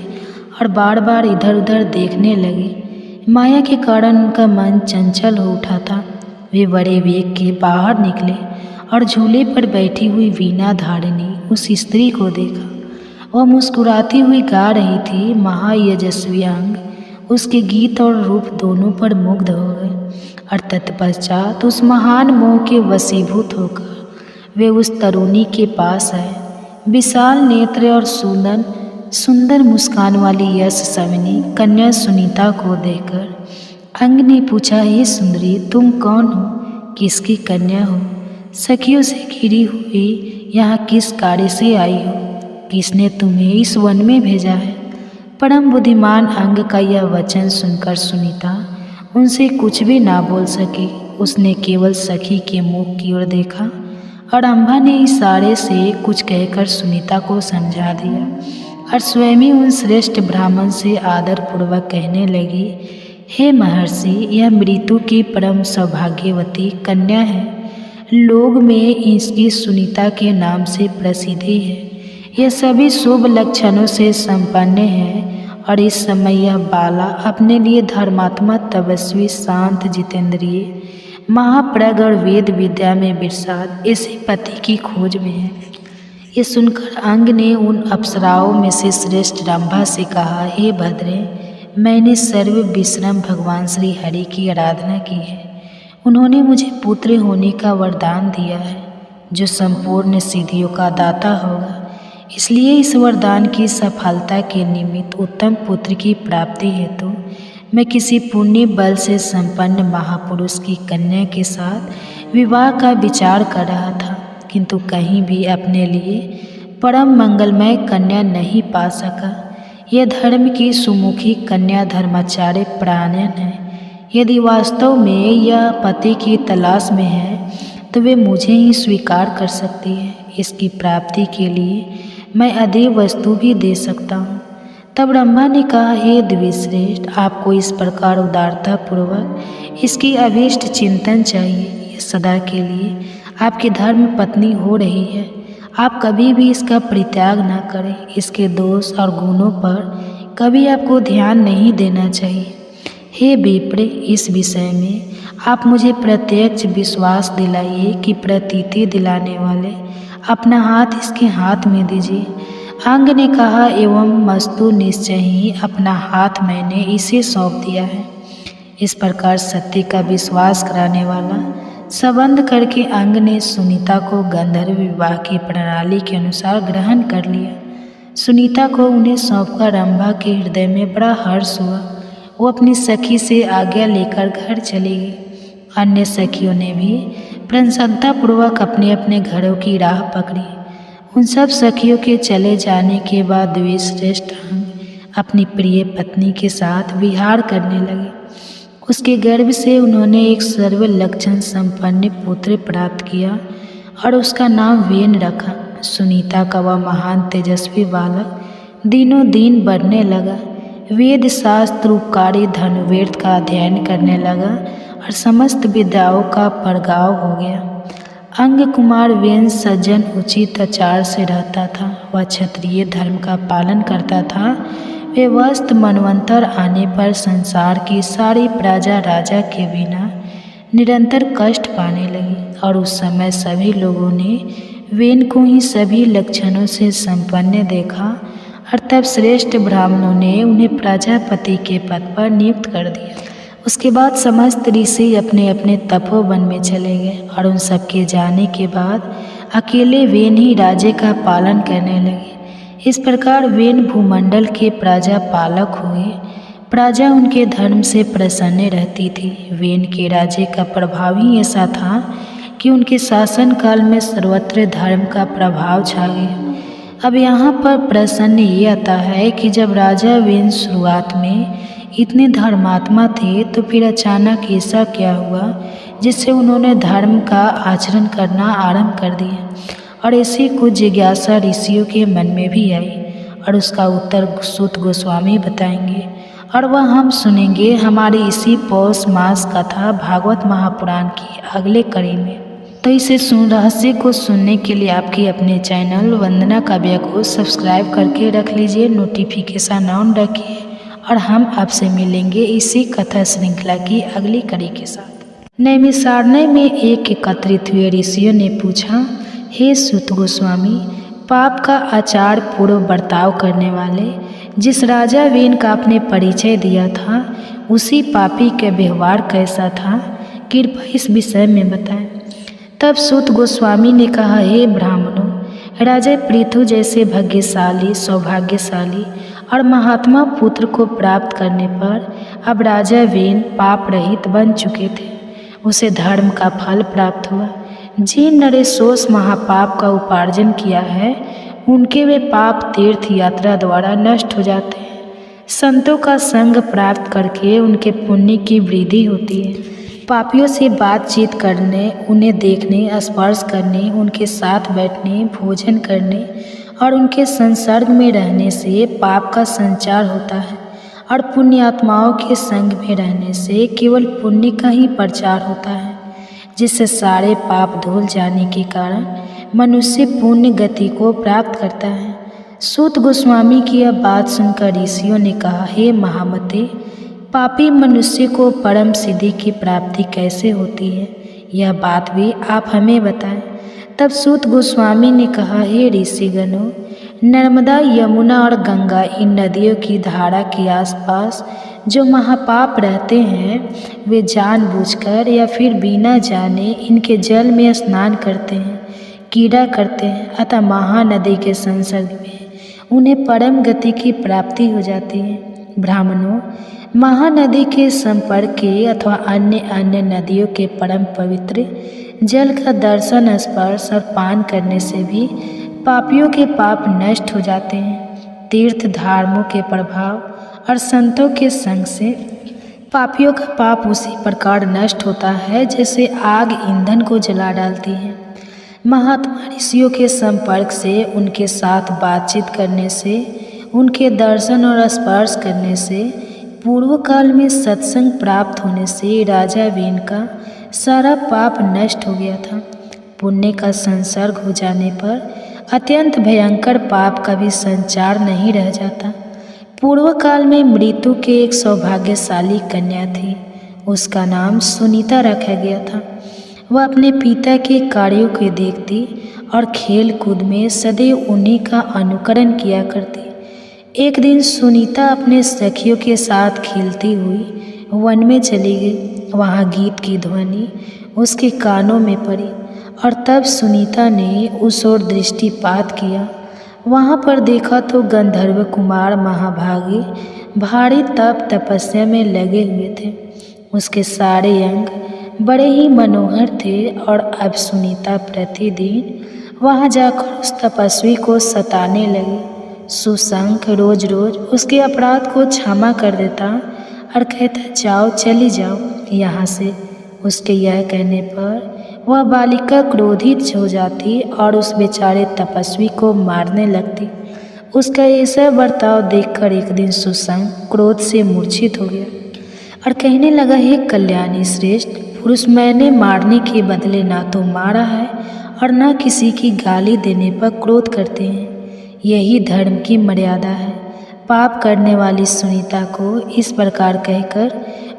और बार बार इधर उधर देखने लगे। माया के कारण उनका मन चंचल हो उठा था। वे बड़े वेग के बाहर निकले और झूले पर बैठी हुई वीणा धारिणी उस स्त्री को देखा। वह मुस्कुराती हुई गा रही थी। महायशस्वी अंग उसके गीत और रूप दोनों पर मुग्ध हो गए। और तत्पश्चात उस महान मोह के वशीभूत होकर वे उस तरुणी के पास आए। विशाल नेत्र और सुंदर मुस्कान वाली यश सविनी कन्या सुनीता को देखकर अंग ने पूछा, हे सुंदरी, तुम कौन हो? किसकी कन्या हो? सखियों से घिरी हुई यहाँ किस कार्य से आई हो? किसने तुम्हें इस वन में भेजा है? परम बुद्धिमान अंग का यह वचन सुनकर सुनीता उनसे कुछ भी ना बोल सकी। उसने केवल सखी के मुख की ओर देखा और अम्बा ने इशारे से कुछ कहकर सुनीता को समझा दिया और स्वयं ही उन श्रेष्ठ ब्राह्मण से आदरपूर्वक कहने लगी, हे महर्षि, यह मृत्यु की परम सौभाग्यवती कन्या है। लोग में इसकी सुनीता के नाम से प्रसिद्धि है। यह सभी शुभ लक्षणों से संपन्न है और इस समय यह बाला अपने लिए धर्मात्मा, तपस्वी, शांत, जितेंद्रिय, महाप्रज्ञ और वेद विद्या में विरसाद ऐसे पति की खोज में है। ये सुनकर अंग ने उन अप्सराओं में से श्रेष्ठ रंभा से कहा, हे भद्रे, मैंने सर्व विश्रम भगवान श्री हरि की आराधना की है। उन्होंने मुझे पुत्र होने का वरदान दिया है, जो संपूर्ण सिद्धियों का दाता होगा। इसलिए इस वरदान की सफलता के निमित्त उत्तम पुत्र की प्राप्ति हेतु मैं किसी पुण्य बल से संपन्न महापुरुष की कन्या के साथ विवाह का विचार कर रहा था, किंतु कहीं भी अपने लिए परम मंगलमय कन्या नहीं पा सका। यह धर्म की सुमुखी कन्या धर्माचार्य प्राणयन है। यदि वास्तव में यह पति की तलाश में है तो वे मुझे ही स्वीकार कर सकती है। इसकी प्राप्ति के लिए मैं अधिक वस्तु भी दे सकता हूँ। तब रंभा ने कहा, हे द्विश्रेष्ठ, आपको इस प्रकार उदारतापूर्वक इसकी अभीष्ट चिंतन चाहिए। यह सदा के लिए आपकी धर्म पत्नी हो रही है आप कभी भी इसका परित्याग ना करें। इसके दोष और गुणों पर कभी आपको ध्यान नहीं देना चाहिए। हे विप्र, इस विषय में आप मुझे प्रत्यक्ष विश्वास दिलाइए कि प्रतीति दिलाने वाले अपना हाथ इसके हाथ में दीजिए। अंग ने कहा, एवं मस्तु, निश्चय ही अपना हाथ मैंने इसे सौंप दिया है। इस प्रकार सत्य का विश्वास कराने वाला संबंध करके अंग ने सुनीता को गंधर्व विवाह की प्रणाली के अनुसार ग्रहण कर लिया। सुनीता को उन्हें सौंपकर रंभा के हृदय में बड़ा हर्ष हुआ। वो अपनी सखी से आज्ञा लेकर घर चली गई। अन्य सखियों ने भी प्रसन्नतापूर्वक अपने अपने घरों की राह पकड़ी। उन सब सखियों के चले जाने के बाद द्विश्रेष्ठ अंग अपनी प्रिय पत्नी के साथ विहार करने लगे। उसके गर्भ से उन्होंने एक सर्व लक्षण संपन्न पुत्र प्राप्त किया और उसका नाम वेन रखा। सुनीता का वह महान तेजस्वी बालक दिनों दिन बढ़ने लगा। वेद शास्त्र उपकारी धनुर्वेद का अध्ययन करने लगा और समस्त विद्याओं का परगाव हो गया। अंग कुमार वेन सज्जन उचित आचार से रहता था। वह क्षत्रिय धर्म का पालन करता था। वे वस्त मनवंतर आने पर संसार की सारी प्रजा राजा के बिना निरंतर कष्ट पाने लगी और उस समय सभी लोगों ने वेन को ही सभी लक्षणों से संपन्न देखा और तब श्रेष्ठ ब्राह्मणों ने उन्हें प्रजापति के पद पर नियुक्त कर दिया। उसके बाद समस्त ऋषि अपने अपने तपोवन में चले गए और उन सबके जाने के बाद अकेले वेन ही राज्य का पालन करने लगे। इस प्रकार वेन भूमंडल के प्रजा पालक हुए। प्रजा उनके धर्म से प्रसन्न रहती थी। वेन के राज्य का प्रभाव ही ऐसा था कि उनके शासन काल में सर्वत्र धर्म का प्रभाव छा गया। अब यहाँ पर प्रश्न ये आता है कि जब राजा वेन शुरुआत में इतने धर्मात्मा थे तो फिर अचानक ऐसा क्या हुआ जिससे उन्होंने धर्म का आचरण करना आरंभ कर दिया। और ऐसी कुछ जिज्ञासा ऋषियों के मन में भी आई और उसका उत्तर सूत गोस्वामी बताएंगे और वह हम सुनेंगे हमारी इसी पौष मास कथा भागवत महापुराण की अगले कड़ी में। तो इसे रहस्य को सुनने के लिए आपके अपने चैनल वंदना काव्य को सब्सक्राइब करके रख लीजिए, नोटिफिकेशन ऑन रखिए और हम आपसे मिलेंगे इसी कथा श्रृंखला की अगली कड़ी के साथ। नैमिषारण्य में एक एकत्रित हुए ऋषियों ने पूछा, हे सूत गोस्वामी, पाप का आचार पूर्व बर्ताव करने वाले जिस राजा वेन का आपने परिचय दिया था उसी पापी का व्यवहार कैसा था, कृपया इस विषय में बताएं। तब सूत गोस्वामी ने कहा, हे ब्राह्मणों, राजा पृथु जैसे भाग्यशाली, सौभाग्यशाली और महात्मा पुत्र को प्राप्त करने पर अब राजा वेन पाप रहित बन चुके थे। उसे धर्म का फल प्राप्त हुआ। जिन नरेशों महापाप का उपार्जन किया है उनके वे पाप तीर्थ यात्रा द्वारा नष्ट हो जाते हैं। संतों का संग प्राप्त करके उनके पुण्य की वृद्धि होती है। पापियों से बातचीत करने, उन्हें देखने, स्पर्श करने, उनके साथ बैठने, भोजन करने और उनके संसर्ग में रहने से पाप का संचार होता है और पुण्य आत्माओं के संग में रहने से केवल पुण्य का ही प्रचार होता है, जिससे सारे पाप धुल जाने के कारण मनुष्य पुण्य गति को प्राप्त करता है। सूत गोस्वामी की यह बात सुनकर ऋषियों ने कहा, हे महामते, पापी मनुष्य को परम सिद्धि की प्राप्ति कैसे होती है, यह बात भी आप हमें बताएं। तब सूत गोस्वामी ने कहा, हे ऋषिगणों, नर्मदा, यमुना और गंगा इन नदियों की धारा के आसपास जो महापाप रहते हैं वे जानबूझकर या फिर बिना जाने इनके जल में स्नान करते हैं, कीड़ा करते हैं। अतः महानदी के संसर्ग में उन्हें परम गति की प्राप्ति हो जाती है। ब्राह्मणों, महानदी के संपर्क के अथवा अन्य नदियों के परम पवित्र जल का दर्शन, स्पर्श और पान करने से भी पापियों के पाप नष्ट हो जाते हैं। तीर्थ धर्मों के प्रभाव और संतों के संग से पापियों का पाप उसी प्रकार नष्ट होता है जैसे आग ईंधन को जला डालती है। महात्मा ऋषियों के संपर्क से, उनके साथ बातचीत करने से, उनके दर्शन और स्पर्श करने से, पूर्व काल में सत्संग प्राप्त होने से राजा वेन का सारा पाप नष्ट हो गया था। पुण्य का संसर्ग हो जाने पर अत्यंत भयंकर पाप का भी संचार नहीं रह जाता। पूर्व काल में मृत्यु के एक सौभाग्यशाली कन्या थी। उसका नाम सुनीता रखा गया था। वह अपने पिता के कार्यों को देखती और खेल कूद में सदैव उन्हीं का अनुकरण किया करती। एक दिन सुनीता अपने सखियों के साथ खेलती हुई वन में चली गई। वहाँ गीत की ध्वनि उसके कानों में पड़ी और तब सुनीता ने उस ओर दृष्टिपात किया। वहाँ पर देखा तो गंधर्व कुमार महाभागी भारी तप तपस्या में लगे हुए थे। उसके सारे अंग बड़े ही मनोहर थे और अब सुनीता प्रतिदिन वहाँ जाकर उस तपस्वी को सताने लगी। सुशंख रोज रोज उसके अपराध को क्षमा कर देता और कहता, जाओ चली जाओ यहाँ से। उसके यह कहने पर वह बालिका क्रोधित हो जाती और उस बेचारे तपस्वी को मारने लगती। उसका ऐसा बर्ताव देखकर एक दिन सुशंख क्रोध से मूर्छित हो गया और कहने लगा, हे कल्याणी श्रेष्ठ पुरुष, मैंने मारने के बदले ना तो मारा है और ना किसी की गाली देने पर क्रोध करते हैं। यही धर्म की मर्यादा है। पाप करने वाली सुनीता को इस प्रकार कहकर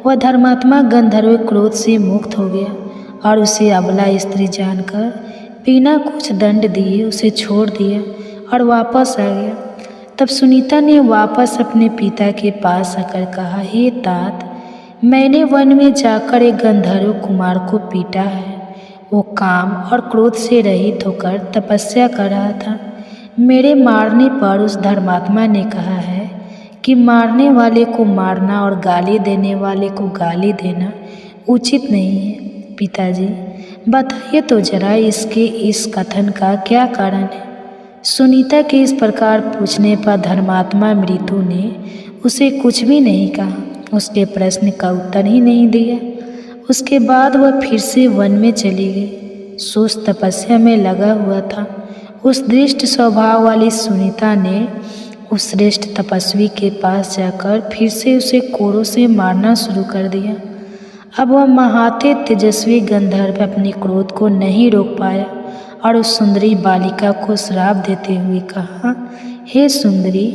वह धर्मात्मा गंधर्व क्रोध से मुक्त हो गया और उसे अबला स्त्री जानकर बिना कुछ दंड दिए उसे छोड़ दिया और वापस आ गया। तब सुनीता ने वापस अपने पिता के पास आकर कहा, हे तात, मैंने वन में जाकर एक गंधर्व कुमार को पीटा है। वो काम और क्रोध से रहित होकर तपस्या कर रहा था। मेरे मारने पर उस धर्मात्मा ने कहा है कि मारने वाले को मारना और गाली देने वाले को गाली देना उचित नहीं है। पिताजी, बताइए तो जरा इसके इस कथन का क्या कारण है। सुनीता के इस प्रकार पूछने पर धर्मात्मा मृत्यु ने उसे कुछ भी नहीं कहा, उसके प्रश्न का उत्तर ही नहीं दिया। उसके बाद वह फिर से वन में चली गई। सुस्त तपस्या में लगा हुआ था। उस दृष्ट स्वभाव वाली सुनीता ने उस श्रेष्ठ तपस्वी के पास जाकर फिर से उसे कोरों से मारना शुरू कर दिया। अब वह महाते तेजस्वी गंधर्व अपने क्रोध को नहीं रोक पाया और उस सुंदरी बालिका को श्राप देते हुए कहा, हे सुंदरी,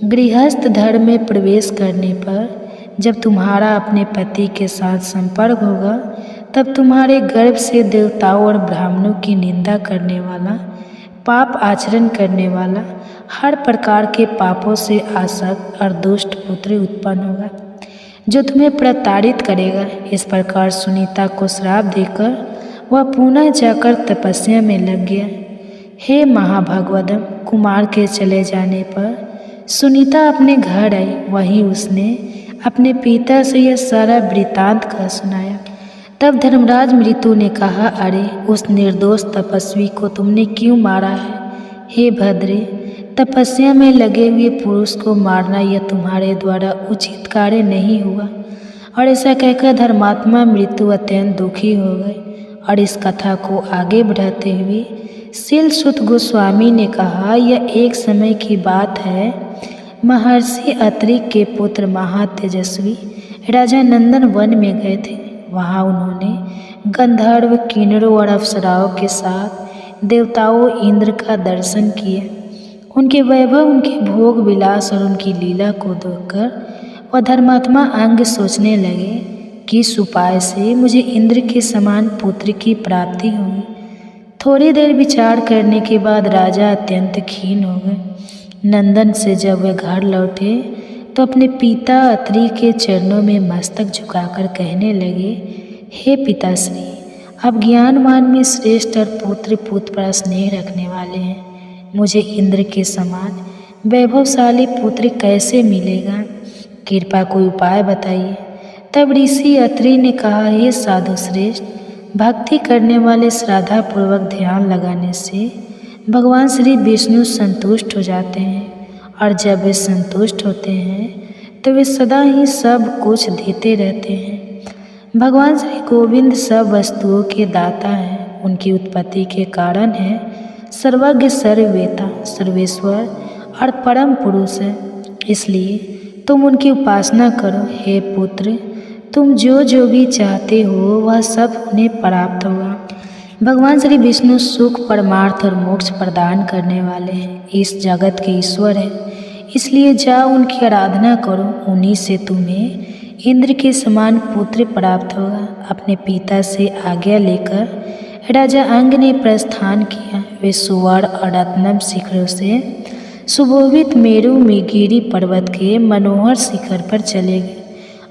गृहस्थ धर्म में प्रवेश करने पर जब तुम्हारा अपने पति के साथ संपर्क होगा तब तुम्हारे गर्भ से देवताओं और ब्राह्मणों की निंदा करने वाला, पाप आचरण करने वाला, हर प्रकार के पापों से आसक्त और दुष्ट पुत्र उत्पन्न होगा जो तुम्हें प्रताड़ित करेगा। इस प्रकार सुनीता को श्राप देकर वह पुनः जाकर तपस्या में लग गया। हे महाभागवतम, कुमार के चले जाने पर सुनीता अपने घर आई। वहीं उसने अपने पिता से यह सारा वृतांत कह सुनाया। तब धर्मराज मृत्यु ने कहा, अरे उस निर्दोष तपस्वी को तुमने क्यों मारा है? हे भद्रे, तपस्या में लगे हुए पुरुष को मारना यह तुम्हारे द्वारा उचित कार्य नहीं हुआ। और ऐसा कहकर धर्मात्मा मृत्यु अत्यंत दुखी हो गए और इस कथा को आगे बढ़ाते हुए शीलसुत गोस्वामी ने कहा, यह एक समय की बात है। महर्षि अत्रि के पुत्र महातेजस्वी राजा नंदन वन में गए थे। वहाँ उन्होंने गंधर्व, किन्नरों और अप्सराओं के साथ देवताओं इंद्र का दर्शन किया। उनके वैभव, उनके भोग विलास और उनकी लीला को देखकर वह धर्मात्मा अंग सोचने लगे कि इस उपाय से मुझे इंद्र के समान पुत्र की प्राप्ति होगी। थोड़ी देर विचार करने के बाद राजा अत्यंत खीन हो गए। नंदन से जब वे घर लौटे तो अपने पिता अत्रि के चरणों में मस्तक झुकाकर कहने लगे, हे पिताश्री, आप ज्ञानवान में श्रेष्ठ और पुत्र पुत्र पर स्नेह रखने वाले हैं। मुझे इंद्र के समान वैभवशाली पुत्र कैसे मिलेगा? कृपा कोई उपाय बताइए। तब ऋषि अत्रि ने कहा, हे साधु श्रेष्ठ, भक्ति करने वाले श्रद्धापूर्वक ध्यान लगाने से भगवान श्री विष्णु संतुष्ट हो जाते हैं और जब वे संतुष्ट होते हैं तो वे सदा ही सब कुछ देते रहते हैं। भगवान श्री गोविंद सब वस्तुओं के दाता हैं। उनकी उत्पत्ति के कारण है सर्वज्ञ, सर्ववेता, सर्वेश्वर और परम पुरुष है। इसलिए तुम उनकी उपासना करो। हे पुत्र, तुम जो जो भी चाहते हो वह सब उन्हें प्राप्त होगा। भगवान श्री विष्णु सुख, परमार्थ और मोक्ष प्रदान करने वाले हैं, इस जगत के ईश्वर हैं। इसलिए जाओ, उनकी आराधना करो, उन्हीं से तुम्हें इंद्र के समान पुत्र प्राप्त होगा। अपने पिता से आज्ञा लेकर राजा अंग ने प्रस्थान किया। वे सुवर्ण और रत्नम शिखरों से सुशोभित मेरु गिरी पर्वत के मनोहर शिखर पर चले गए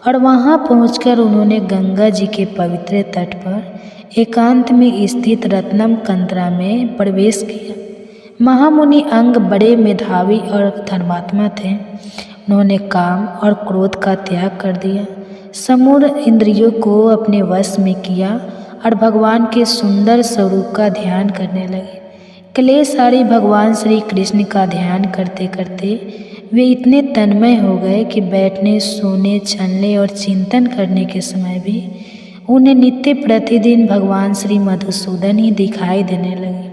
और वहां पहुंचकर उन्होंने गंगा जी के पवित्र तट पर एकांत में स्थित रत्नम कंतरा में प्रवेश किया। महामुनि अंग बड़े मेधावी और धर्मात्मा थे। उन्होंने काम और क्रोध का त्याग कर दिया, समूढ़ इंद्रियों को अपने वश में किया और भगवान के सुंदर स्वरूप का ध्यान करने लगे। कलेशारी भगवान श्री कृष्ण का ध्यान करते करते वे इतने तन्मय हो गए कि बैठने, सोने, चलने और चिंतन करने के समय भी उन्हें नित्य प्रतिदिन भगवान श्री मधुसूदन ही दिखाई देने लगे।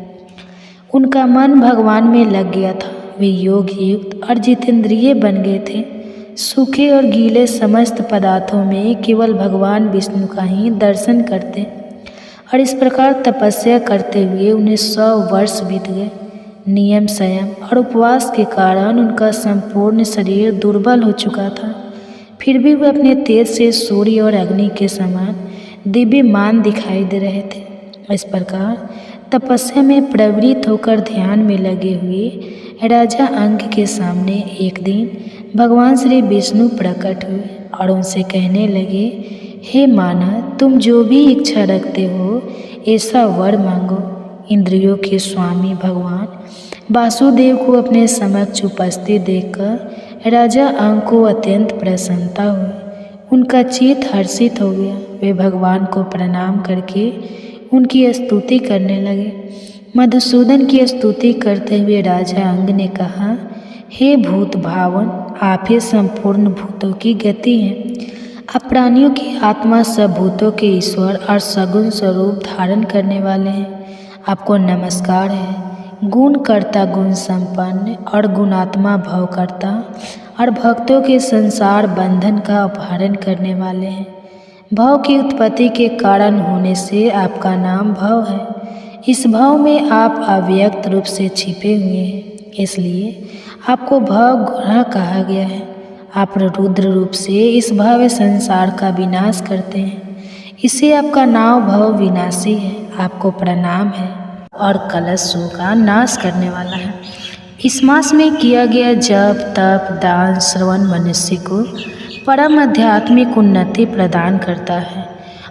उनका मन भगवान में लग गया था। वे योग युक्त और जितेंद्रिय बन गए थे। सूखे और गीले समस्त पदार्थों में केवल भगवान विष्णु का ही दर्शन करते और इस प्रकार तपस्या करते हुए उन्हें 100 वर्ष बीत गए। नियम, संयम और उपवास के कारण उनका संपूर्ण शरीर दुर्बल हो चुका था। फिर भी वे अपने तेज से सूर्य और अग्नि के समान दिव्यमान दिखाई दे रहे थे। इस प्रकार तपस्या में प्रवृत्त होकर ध्यान में लगे हुए राजा अंग के सामने एक दिन भगवान श्री विष्णु प्रकट हुए और उनसे कहने लगे, हे मानव, तुम जो भी इच्छा रखते हो ऐसा वर मांगो। इंद्रियों के स्वामी भगवान वासुदेव को अपने समक्ष उपस्थित देखकर राजा अंग को अत्यंत प्रसन्नता हुई। उनका चित्त हर्षित हो गया। वे भगवान को प्रणाम करके उनकी स्तुति करने लगे। मधुसूदन की स्तुति करते हुए राजा अंग ने कहा, हे भूत भावन, आप ही संपूर्ण भूतों की गति हैं। आप प्राणियों की आत्मा, सब भूतों के ईश्वर और सगुण स्वरूप धारण करने वाले हैं। आपको नमस्कार है। गुण कर्ता, गुण संपन्न और गुणात्मा भवकर्ता और भक्तों के संसार बंधन का अपहरण करने वाले हैं। भव की उत्पत्ति के कारण होने से आपका नाम भव है। इस भव में आप अव्यक्त रूप से छिपे हुए हैं, इसलिए आपको भव गुणा कहा गया है। आप रुद्र रूप से इस भव संसार का विनाश करते हैं, इससे आपका नाम भव विनाशी है। आपको प्रणाम है और कलशों का नाश करने वाला है। इस मास में किया गया जप, तप, दान, श्रवण मनुष्य को परम आध्यात्मिक उन्नति प्रदान करता है।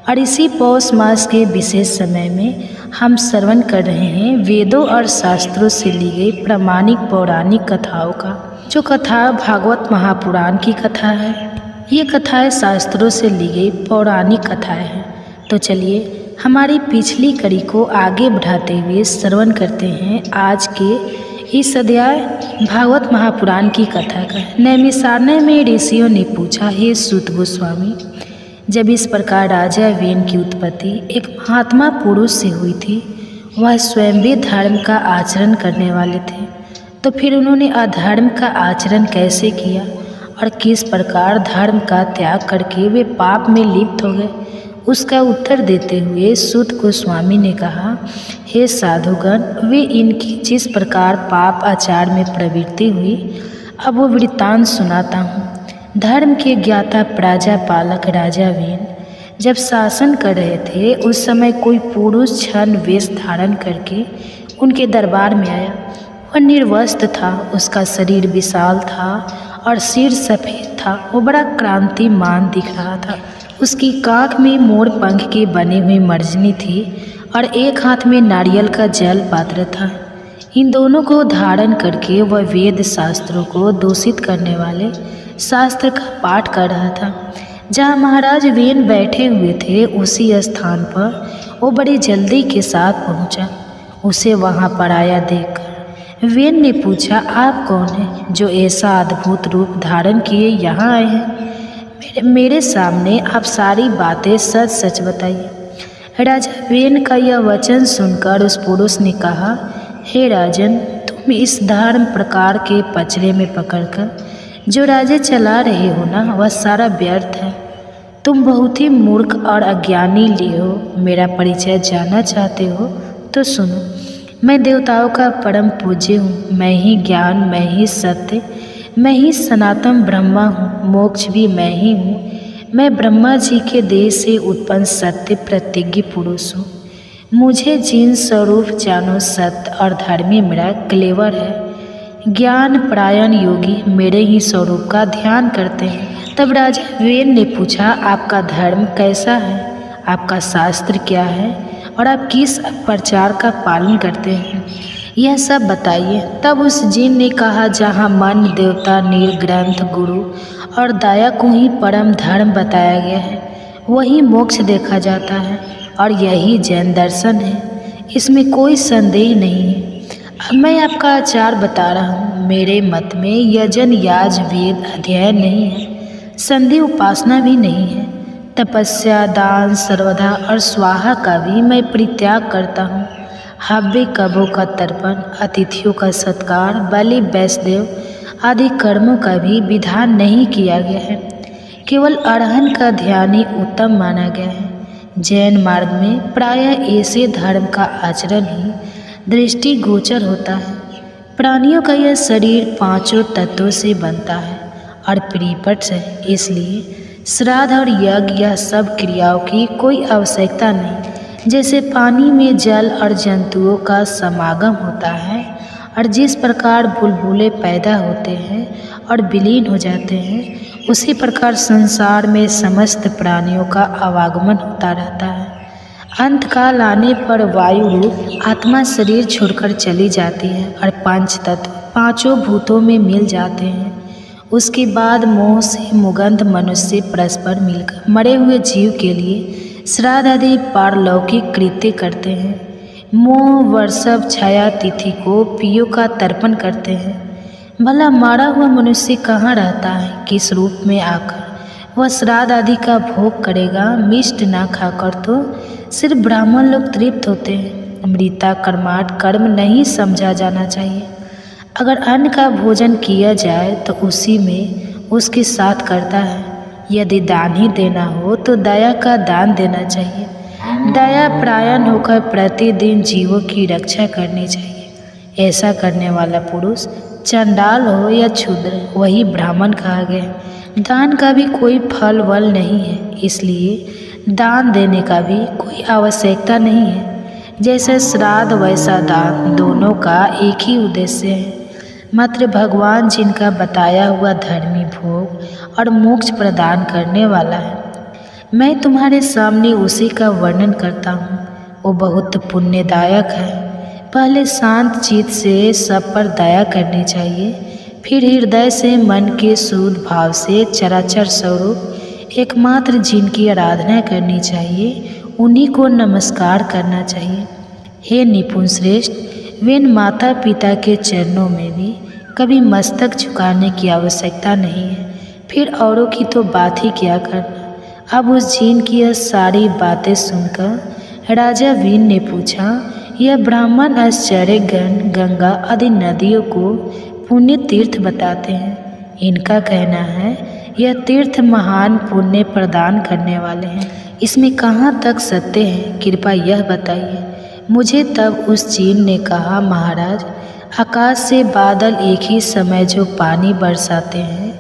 और इसी पौष मास के विशेष समय में हम श्रवण कर रहे हैं वेदों और शास्त्रों से ली गई प्रामाणिक पौराणिक कथाओं का। जो कथा भागवत महापुराण की कथा है, ये कथाएं शास्त्रों से ली गई पौराणिक कथाएं हैं। तो चलिए हमारी पिछली कड़ी को आगे बढ़ाते हुए श्रवण करते हैं आज के इस अध्याय भागवत महापुराण की कथा का। नैमिषारण्य में ऋषियों ने पूछा, हे सूत गोस्वामी, जब इस प्रकार राजा वेन की उत्पत्ति एक महात्मा पुरुष से हुई थी, वह स्वयं भी धर्म का आचरण करने वाले थे, तो फिर उन्होंने अधर्म का आचरण कैसे किया और किस प्रकार धर्म का त्याग करके वे पाप में लिप्त हो गए? उसका उत्तर देते हुए सूत गोस्वामी ने कहा, हे साधुगण, वे इनकी जिस प्रकार पाप आचार में प्रवृत्ति हुई, अब वो वृत्तांत सुनाता हूँ। धर्म के ज्ञाता प्रजापालक राजा वेन जब शासन कर रहे थे, उस समय कोई पुरुष छद्म वेश धारण करके उनके दरबार में आया। वह निर्वस्त्र था, उसका शरीर विशाल था और सिर सफ़ेद था। वो बड़ा क्रांतिमान दिख रहा था। उसकी काख में मोर पंख के बने हुई मर्जनी थी और एक हाथ में नारियल का जल पात्र था। इन दोनों को धारण करके वह वेद शास्त्रों को दूषित करने वाले शास्त्र का पाठ कर रहा था। जहाँ महाराज वेन बैठे हुए थे, उसी स्थान पर वो बड़ी जल्दी के साथ पहुँचा। उसे वहाँ पर आया देखकर वेन ने पूछा, आप कौन हैं जो ऐसा अद्भुत रूप धारण किए यहाँ आए हैं? मेरे सामने आप सारी बातें सच सच बताइए। राजा वेन का यह वचन सुनकर उस पुरुष ने कहा, हे राजन, तुम इस धर्म प्रकार के पचड़े में पकड़कर जो राज्य चला रहे हो ना, वह सारा व्यर्थ है। तुम बहुत ही मूर्ख और अज्ञानी हो। मेरा परिचय जानना चाहते हो तो सुनो। मैं देवताओं का परम पूज्य हूँ। मैं ही ज्ञान, मैं ही सत्य, मैं ही सनातन ब्रह्मा हूँ। मोक्ष भी मैं ही हूँ। मैं ब्रह्मा जी के देह से उत्पन्न सत्य प्रतिज्ञ पुरुष हूँ। मुझे जिन स्वरूप जानो सत्य और धर्मी मेरा क्लेवर है। ज्ञान परायण योगी मेरे ही स्वरूप का ध्यान करते हैं। तब राजा वेद ने पूछा, आपका धर्म कैसा है, आपका शास्त्र क्या है और आप किस प्रचार का पालन करते हैं, यह सब बताइए। तब उस जिन ने कहा, जहाँ मन, देवता, नील, ग्रंथ, गुरु और दया को ही परम धर्म बताया गया है, वही मोक्ष देखा जाता है और यही जैन दर्शन है। इसमें कोई संदेह नहीं है। अब मैं आपका आचार बता रहा हूँ। मेरे मत में यजन, याज, वेद अध्ययन नहीं है, संधि उपासना भी नहीं है। तपस्या, दान, सर्वदा और स्वाहा का भी मैं परित्याग करता हूँ। हव्य, कबों का तर्पण, अतिथियों का सत्कार, बलि, वैष्णदेव आदि कर्मों का भी विधान नहीं किया गया है। केवल अरहंत का ध्यान ही उत्तम माना गया है। जैन मार्ग में प्रायः ऐसे धर्म का आचरण ही दृष्टिगोचर होता है। प्राणियों का यह शरीर 5 तत्वों से बनता है और परिपट है, इसलिए श्राद्ध और यज्ञ यह सब क्रियाओं की कोई आवश्यकता नहीं। जैसे पानी में जल और जंतुओं का समागम होता है और जिस प्रकार बुलबुले पैदा होते हैं और विलीन हो जाते हैं, उसी प्रकार संसार में समस्त प्राणियों का आवागमन होता रहता है। अंत काल आने पर वायु रूप आत्मा शरीर छोड़कर चली जाती है और पंच तत्व 5 भूतों में मिल जाते हैं। उसके बाद मोह से मुगंध मनुष्य परस्पर मिलकर मरे हुए जीव के लिए श्राद्ध आदि पारलौकिक कृत्य करते हैं। मोह वर्षव छाया तिथि को पियों का तर्पण करते हैं। भला मारा हुआ मनुष्य कहाँ रहता है, किस रूप में आकर वह श्राद्ध आदि का भोग करेगा। मिष्ट ना खाकर तो सिर्फ ब्राह्मण लोग तृप्त होते हैं। अमृता कर्माट कर्म नहीं समझा जाना चाहिए। अगर अन्न का भोजन किया जाए तो उसी में उसके साथ करता है। यदि दान ही देना हो तो दया का दान देना चाहिए। दया परायण होकर प्रतिदिन जीवों की रक्षा करनी चाहिए। ऐसा करने वाला पुरुष चंडाल हो या क्षुद्र, वही ब्राह्मण कहा गया। दान का भी कोई फल वल नहीं है, इसलिए दान देने का भी कोई आवश्यकता नहीं है। जैसे श्राद्ध वैसा दान, दोनों का एक ही उद्देश्य है। मात्र भगवान जिनका बताया हुआ धर्मी भोग और मोक्ष प्रदान करने वाला है, मैं तुम्हारे सामने उसी का वर्णन करता हूँ। वो बहुत पुण्यदायक है। पहले शांत चित्त से सब पर दया करनी चाहिए, फिर हृदय से मन के शुद्ध भाव से चराचर स्वरूप एकमात्र जिनकी आराधना करनी चाहिए, उन्हीं को नमस्कार करना चाहिए। हे निपुण श्रेष्ठ, वे माता पिता के चरणों में भी कभी मस्तक झुकाने की आवश्यकता नहीं है, फिर औरों की तो बात ही क्या करना। अब उस जिन की यह सारी बातें सुनकर राजा वीन ने पूछा, यह ब्राह्मण आश्चर्य गंगा आदि नदियों को पुण्य तीर्थ बताते हैं। इनका कहना है यह तीर्थ महान पुण्य प्रदान करने वाले हैं। इसमें कहाँ तक सत्य है, कृपया यह बताइए मुझे। तब उस जिन ने कहा, महाराज, आकाश से बादल एक ही समय जो पानी बरसाते हैं,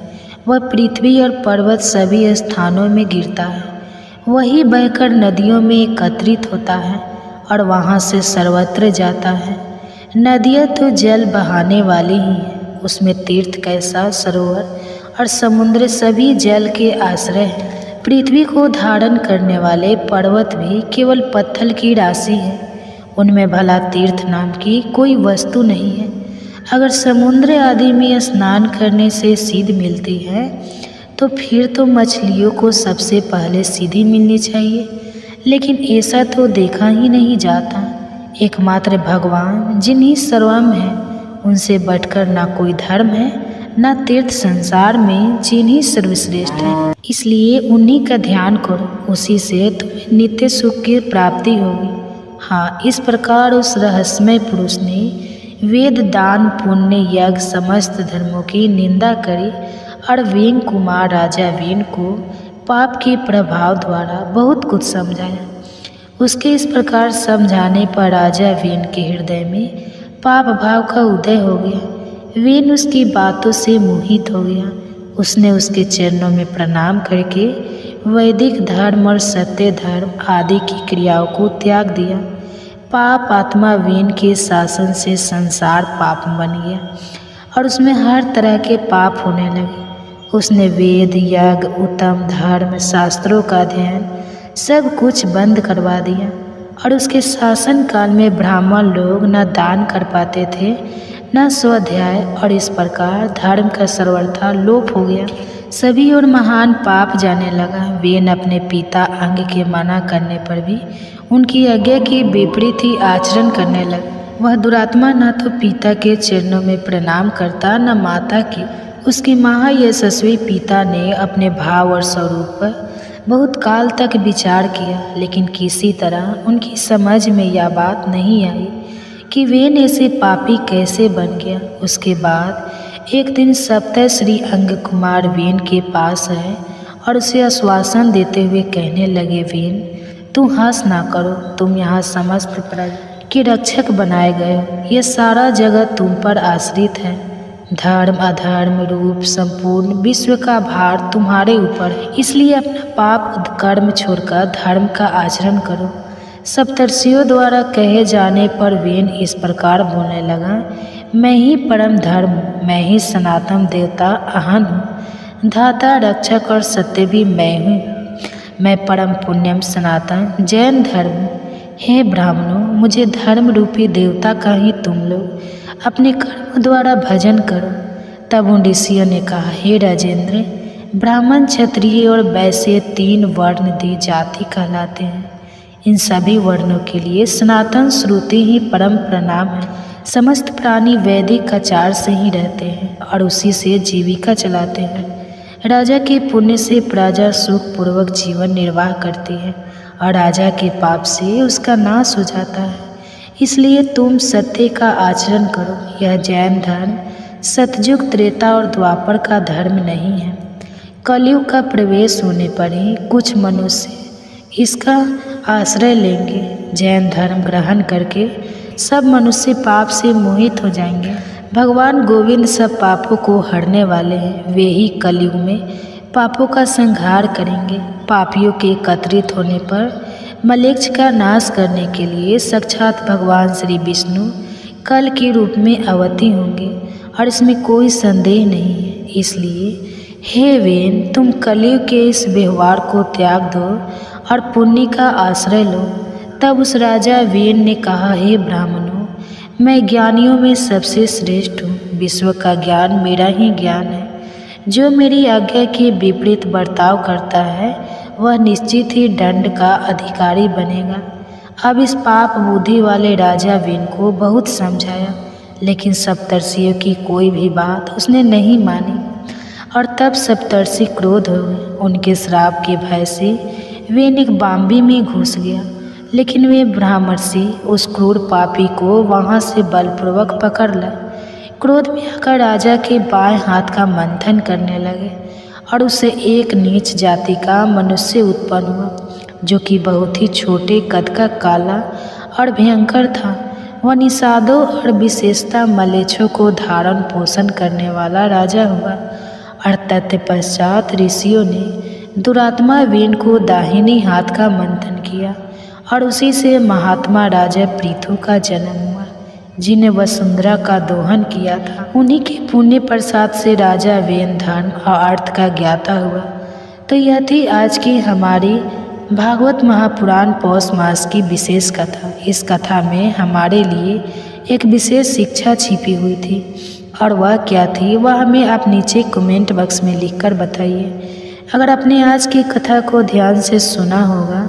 वह पृथ्वी और पर्वत सभी स्थानों में गिरता है। वही बहकर नदियों में एकत्रित होता है और वहाँ से सर्वत्र जाता है। नदियाँ तो जल बहाने वाली ही हैं, उसमें तीर्थ कैसा, सरोवर और समुद्र सभी जल के आश्रय हैं। पृथ्वी को धारण करने वाले पर्वत भी केवल पत्थर की राशि है, उनमें भला तीर्थ नाम की कोई वस्तु नहीं है। अगर समुद्र आदि में स्नान करने से सीध मिलती है तो फिर तो मछलियों को सबसे पहले सीधी मिलनी चाहिए, लेकिन ऐसा तो देखा ही नहीं जाता। एकमात्र भगवान जिन्हीं सर्वम है, उनसे बढ़कर ना कोई धर्म है ना तीर्थ। संसार में जिन्हीं सर्वश्रेष्ठ है, इसलिए उन्हीं का ध्यान करो, उसी से तुम्हें नित्य सुख की प्राप्ति होगी। हाँ, इस प्रकार उस रहस्यमय पुरुष ने वेद, दान, पुण्य, यज्ञ समस्त धर्मों की निंदा करी और वेंग कुमार राजा वीन को पाप के प्रभाव द्वारा बहुत कुछ समझाया। उसके इस प्रकार समझाने पर राजा वेन के हृदय में पाप भाव का उदय हो गया। वेन उसकी बातों से मोहित हो गया। उसने उसके चरणों में प्रणाम करके वैदिक धर्म और सत्य धर्म आदि की क्रियाओं को त्याग दिया। पाप आत्मा वेन के शासन से संसार पाप बन गया और उसमें हर तरह के पाप होने लगे। उसने वेद, यज्ञ, उत्तम धर्म, शास्त्रों का अध्ययन सब कुछ बंद करवा दिया और उसके शासन काल में ब्राह्मण लोग न दान कर पाते थे न स्वाध्याय, और इस प्रकार धर्म का सर्वथा लोप हो गया। सभी और महान पाप जाने लगा। वेन अपने पिता अंग के मना करने पर भी उनकी आज्ञा के विपरीत ही आचरण करने लगा। वह दुरात्मा न तो पिता के चरणों में प्रणाम करता न माता के। उसके महायशस्वी पिता ने अपने भाव और स्वरूप पर बहुत काल तक विचार किया, लेकिन किसी तरह उनकी समझ में यह बात नहीं आई कि वेन ऐसे पापी कैसे बन गया। उसके बाद एक दिन सप्तश्री अंग कुमार वेन के पास आए और उसे आश्वासन देते हुए कहने लगे, वेन, तुम हंस ना करो, तुम यहाँ समस्त प्रजा के रक्षक बनाए गए हो। यह सारा जगत तुम पर आश्रित है। धर्म अधर्म रूप संपूर्ण विश्व का भार तुम्हारे ऊपर है, इसलिए अपना पाप कर्म छोड़कर धर्म का आचरण करो। सप्तर्षियों द्वारा कहे जाने पर वेन इस प्रकार बोलने लगा, मैं ही परम धर्म हूँ, मैं ही सनातन देवता अहन हूँ, धाता रक्षक और सत्य भी मैं हूँ। मैं परम पुण्यम सनातन जैन धर्म हूँ। हे ब्राह्मणों, मुझे धर्म रूपी देवता का ही तुम लोग अपने कर्म द्वारा भजन करो। तब उन ऋषियों ने कहा, हे राजेंद्र, ब्राह्मण, क्षत्रिय और वैश्य 3 वर्ण दी जाति कहलाते हैं। इन सभी वर्णों के लिए सनातन श्रुति ही परम प्रणाम है। समस्त प्राणी वैदिक आचार से ही रहते हैं और उसी से जीविका चलाते हैं। राजा के पुण्य से प्रजा सुखपूर्वक जीवन निर्वाह करती है और राजा के पाप से उसका नाश हो जाता है। इसलिए तुम सत्य का आचरण करो। यह जैन धर्म सतयुग, त्रेता और द्वापर का धर्म नहीं है। कलयुग का प्रवेश होने पर ही कुछ मनुष्य इसका आश्रय लेंगे। जैन धर्म ग्रहण करके सब मनुष्य पाप से मोहित हो जाएंगे। भगवान गोविंद सब पापों को हरने वाले हैं। वे ही कलयुग में पापों का संहार करेंगे। पापियों के एकत्रित होने पर मलेच्छ का नाश करने के लिए साक्षात भगवान श्री विष्णु कल के रूप में अवतीर्ण होंगे और इसमें कोई संदेह नहीं है। इसलिए हे वेन, तुम कलयुग के इस व्यवहार को त्याग दो और पुण्य का आश्रय लो। तब उस राजा वेन ने कहा, हे ब्राह्मणों, मैं ज्ञानियों में सबसे श्रेष्ठ हूँ। विश्व का ज्ञान मेरा ही ज्ञान है। जो मेरी आज्ञा के विपरीत बर्ताव करता है वह निश्चित ही दंड का अधिकारी बनेगा। अब इस पाप बुद्धि वाले राजा वेन को बहुत समझाया, लेकिन सप्तर्षियों की कोई भी बात उसने नहीं मानी और तब सप्तर्षि क्रोध हो गए। उनके श्राप के भय से वेन एक बाम्बी में घुस गया, लेकिन वे ब्राह्मर्षि उस क्रूर पापी को वहाँ से बलपूर्वक पकड़ ला। क्रोध में आकर राजा के बाएं हाथ का मंथन करने लगे और उससे एक नीच जाति का मनुष्य उत्पन्न हुआ, जो कि बहुत ही छोटे कद का, काला और भयंकर था। वह निषादों और विशेषता मलेच्छों को धारण पोषण करने वाला राजा हुआ। और तत्पश्चात ऋषियों ने दुरात्मा वेन को दाहिनी हाथ का मंथन किया और उसी से महात्मा राजा पृथु का जन्म हुआ, जिन्हें वसुंधरा का दोहन किया था। उन्हीं के पुण्य प्रसाद से राजा वेन धर्म और अर्थ का ज्ञाता हुआ। तो यह थी आज की हमारी भागवत महापुराण पौष मास की विशेष कथा। इस कथा में हमारे लिए एक विशेष शिक्षा छिपी हुई थी, और वह क्या थी वह हमें आप नीचे कमेंट बॉक्स में लिखकर बताइए। अगर आपने आज की कथा को ध्यान से सुना होगा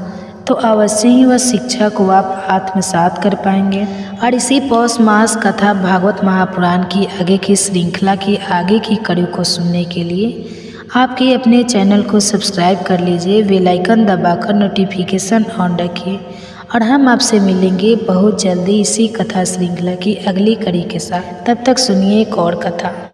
तो अवश्य ही वह शिक्षा को आप आत्मसात कर पाएंगे। और इसी पौष मास कथा भागवत महापुराण की आगे की श्रृंखला की आगे की कड़ी को सुनने के लिए आपके अपने चैनल को सब्सक्राइब कर लीजिए, बेल आइकन दबाकर नोटिफिकेशन ऑन रखिए। और हम आपसे मिलेंगे बहुत जल्दी इसी कथा श्रृंखला की अगली कड़ी के साथ। तब तक सुनिए एक और कथा।